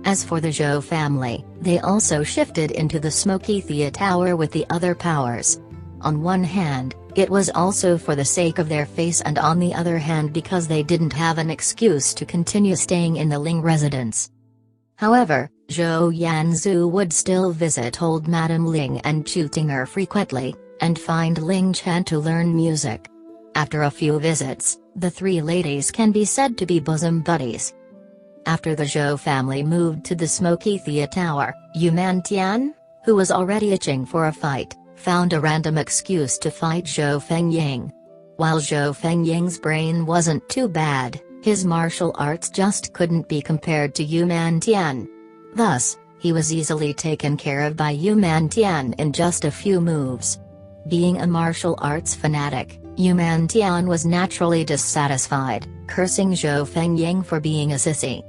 As for the Zhou family, they also shifted into the Smoky Thea Tower with the other powers. On one hand, it was also for the sake of their face, and on the other hand because they didn't have an excuse to continue staying in the Ling residence. However, Zhou Yanzu would still visit old Madame Ling and Chu Tinger frequently, and find Ling Chen to learn music. After a few visits, the three ladies can be said to be bosom buddies. After the Zhou family moved to the Smoky Thea Tower, Yu Mantian, who was already itching for a fight, found a random excuse to fight Zhou Fengying. While Zhou Fengying's brain wasn't too bad, his martial arts just couldn't be compared to Yu Mantian. Thus, he was easily taken care of by Yu Mantian in just a few moves. Being a martial arts fanatic, Yu Mantian was naturally dissatisfied, cursing Zhou Fengying for being a sissy.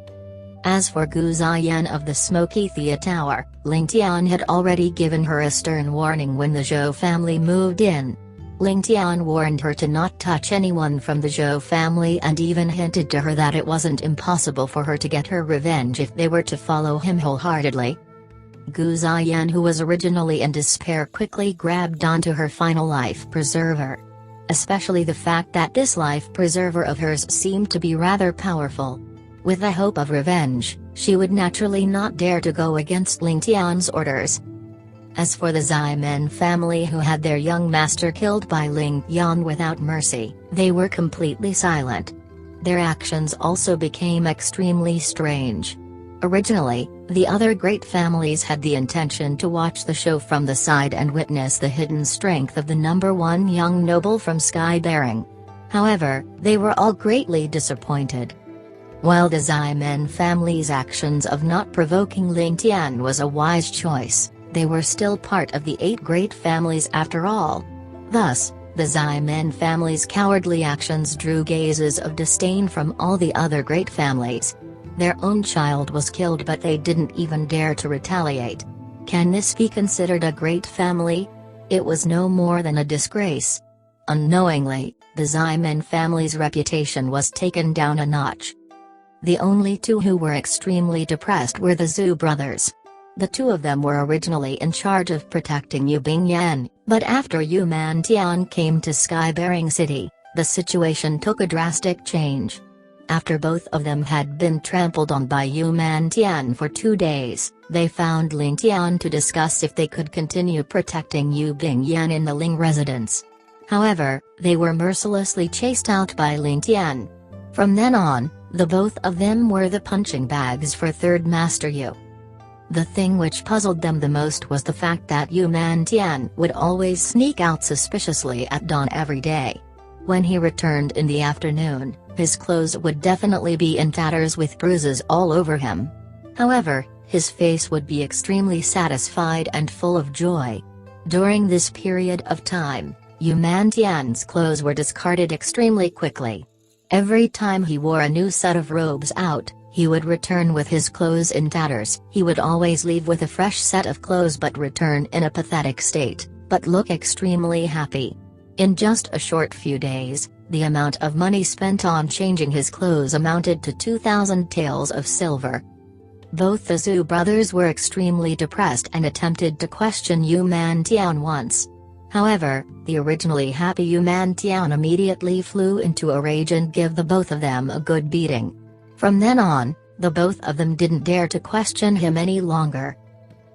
As for Gu Ziyan of the Smoky Thea Tower, Ling Tian had already given her a stern warning when the Zhou family moved in. Ling Tian warned her to not touch anyone from the Zhou family and even hinted to her that it wasn't impossible for her to get her revenge if they were to follow him wholeheartedly. Gu Ziyan, who was originally in despair, quickly grabbed onto her final life preserver. Especially the fact that this life preserver of hers seemed to be rather powerful. With the hope of revenge, she would naturally not dare to go against Ling Tian's orders. As for the Ximen family, who had their young master killed by Ling Yan without mercy, they were completely silent. Their actions also became extremely strange. Originally, the other great families had the intention to watch the show from the side and witness the hidden strength of the #1 young noble from Sky-bearing. However, they were all greatly disappointed. While the Ximen family's actions of not provoking Ling Tian was a wise choice, they were still part of the 8 great families after all. Thus, The Ximen family's cowardly actions drew gazes of disdain from all the other great families. Their own child was killed, but they didn't even dare to retaliate. Can this be considered a great family? It was no more than a disgrace. Unknowingly, the Ximen family's reputation was taken down a notch. The only two who were extremely depressed were the Zhu brothers. The two of them were originally in charge of protecting Yu Bingyan, but after Yu Mantian came to Sky-bearing City, the situation took a drastic change. After both of them had been trampled on by Yu Mantian for 2 days, they found Ling Tian to discuss if they could continue protecting Yu Bingyan in the Ling residence. However, they were mercilessly chased out by Ling Tian. From then on, the both of them were the punching bags for Third Master Yu. The thing which puzzled them the most was the fact that Yu Mantian would always sneak out suspiciously at dawn every day. When he returned in the afternoon, his clothes would definitely be in tatters with bruises all over him. However, his face would be extremely satisfied and full of joy. During this period of time, Yu Mantian's clothes were discarded extremely quickly. Every time he wore a new set of robes out, he would return with his clothes in tatters. He would always leave with a fresh set of clothes but return in a pathetic state, but look extremely happy. In just a short few days, the amount of money spent on changing his clothes amounted to 2,000 taels of silver. Both the Zhu brothers were extremely depressed and attempted to question Yu Mantian once. However, the originally happy Yu Mantian immediately flew into a rage and gave the both of them a good beating. From then on, the both of them didn't dare to question him any longer.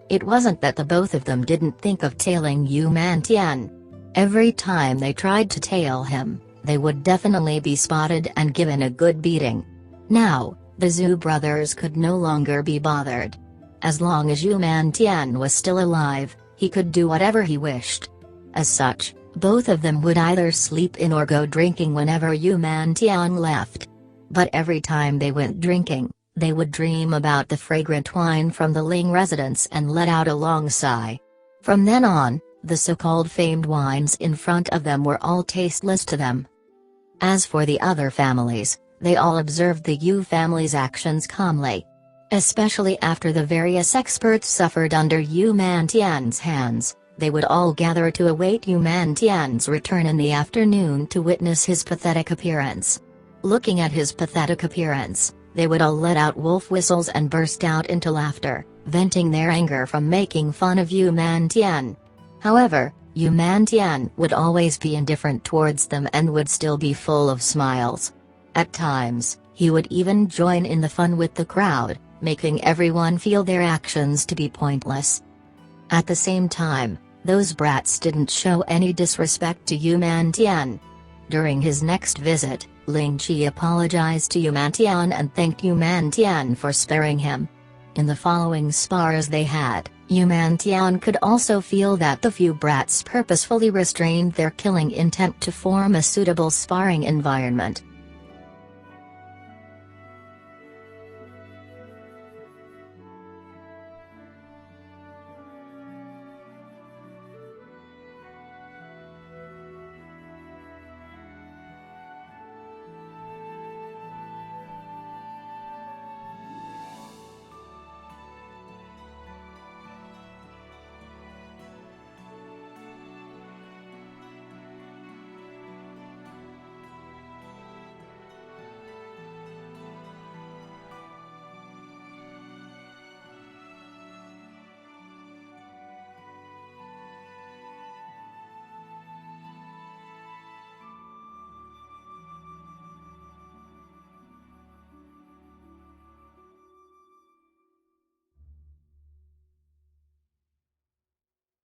It wasn't that the both of them didn't think of tailing Yu Mantian. Every time they tried to tail him, they would definitely be spotted and given a good beating. Now, the Zhu brothers could no longer be bothered. As long as Yu Mantian was still alive, he could do whatever he wished. As such, both of them would either sleep in or go drinking whenever Yu Mantian left. But every time they went drinking, they would dream about the fragrant wine from the Ling residence and let out a long sigh. From then on, the so-called famed wines in front of them were all tasteless to them. As for the other families, they all observed the Yu family's actions calmly. Especially after the various experts suffered under Yu Mantian's hands, they would all gather to await Yu Mantian's return in the afternoon to witness his pathetic appearance. Looking at his pathetic appearance, they would all let out wolf whistles and burst out into laughter, venting their anger from making fun of Yu Mantian. However, Yu Mantian would always be indifferent towards them and would still be full of smiles. At times, he would even join in the fun with the crowd, making everyone feel their actions to be pointless. At the same time, those brats didn't show any disrespect to Yu Mantian. During his next visit, Ling Qi apologized to Yu Mantian and thanked Yu Mantian for sparing him. In the following spars they had, Yu Mantian could also feel that the few brats purposefully restrained their killing intent to form a suitable sparring environment.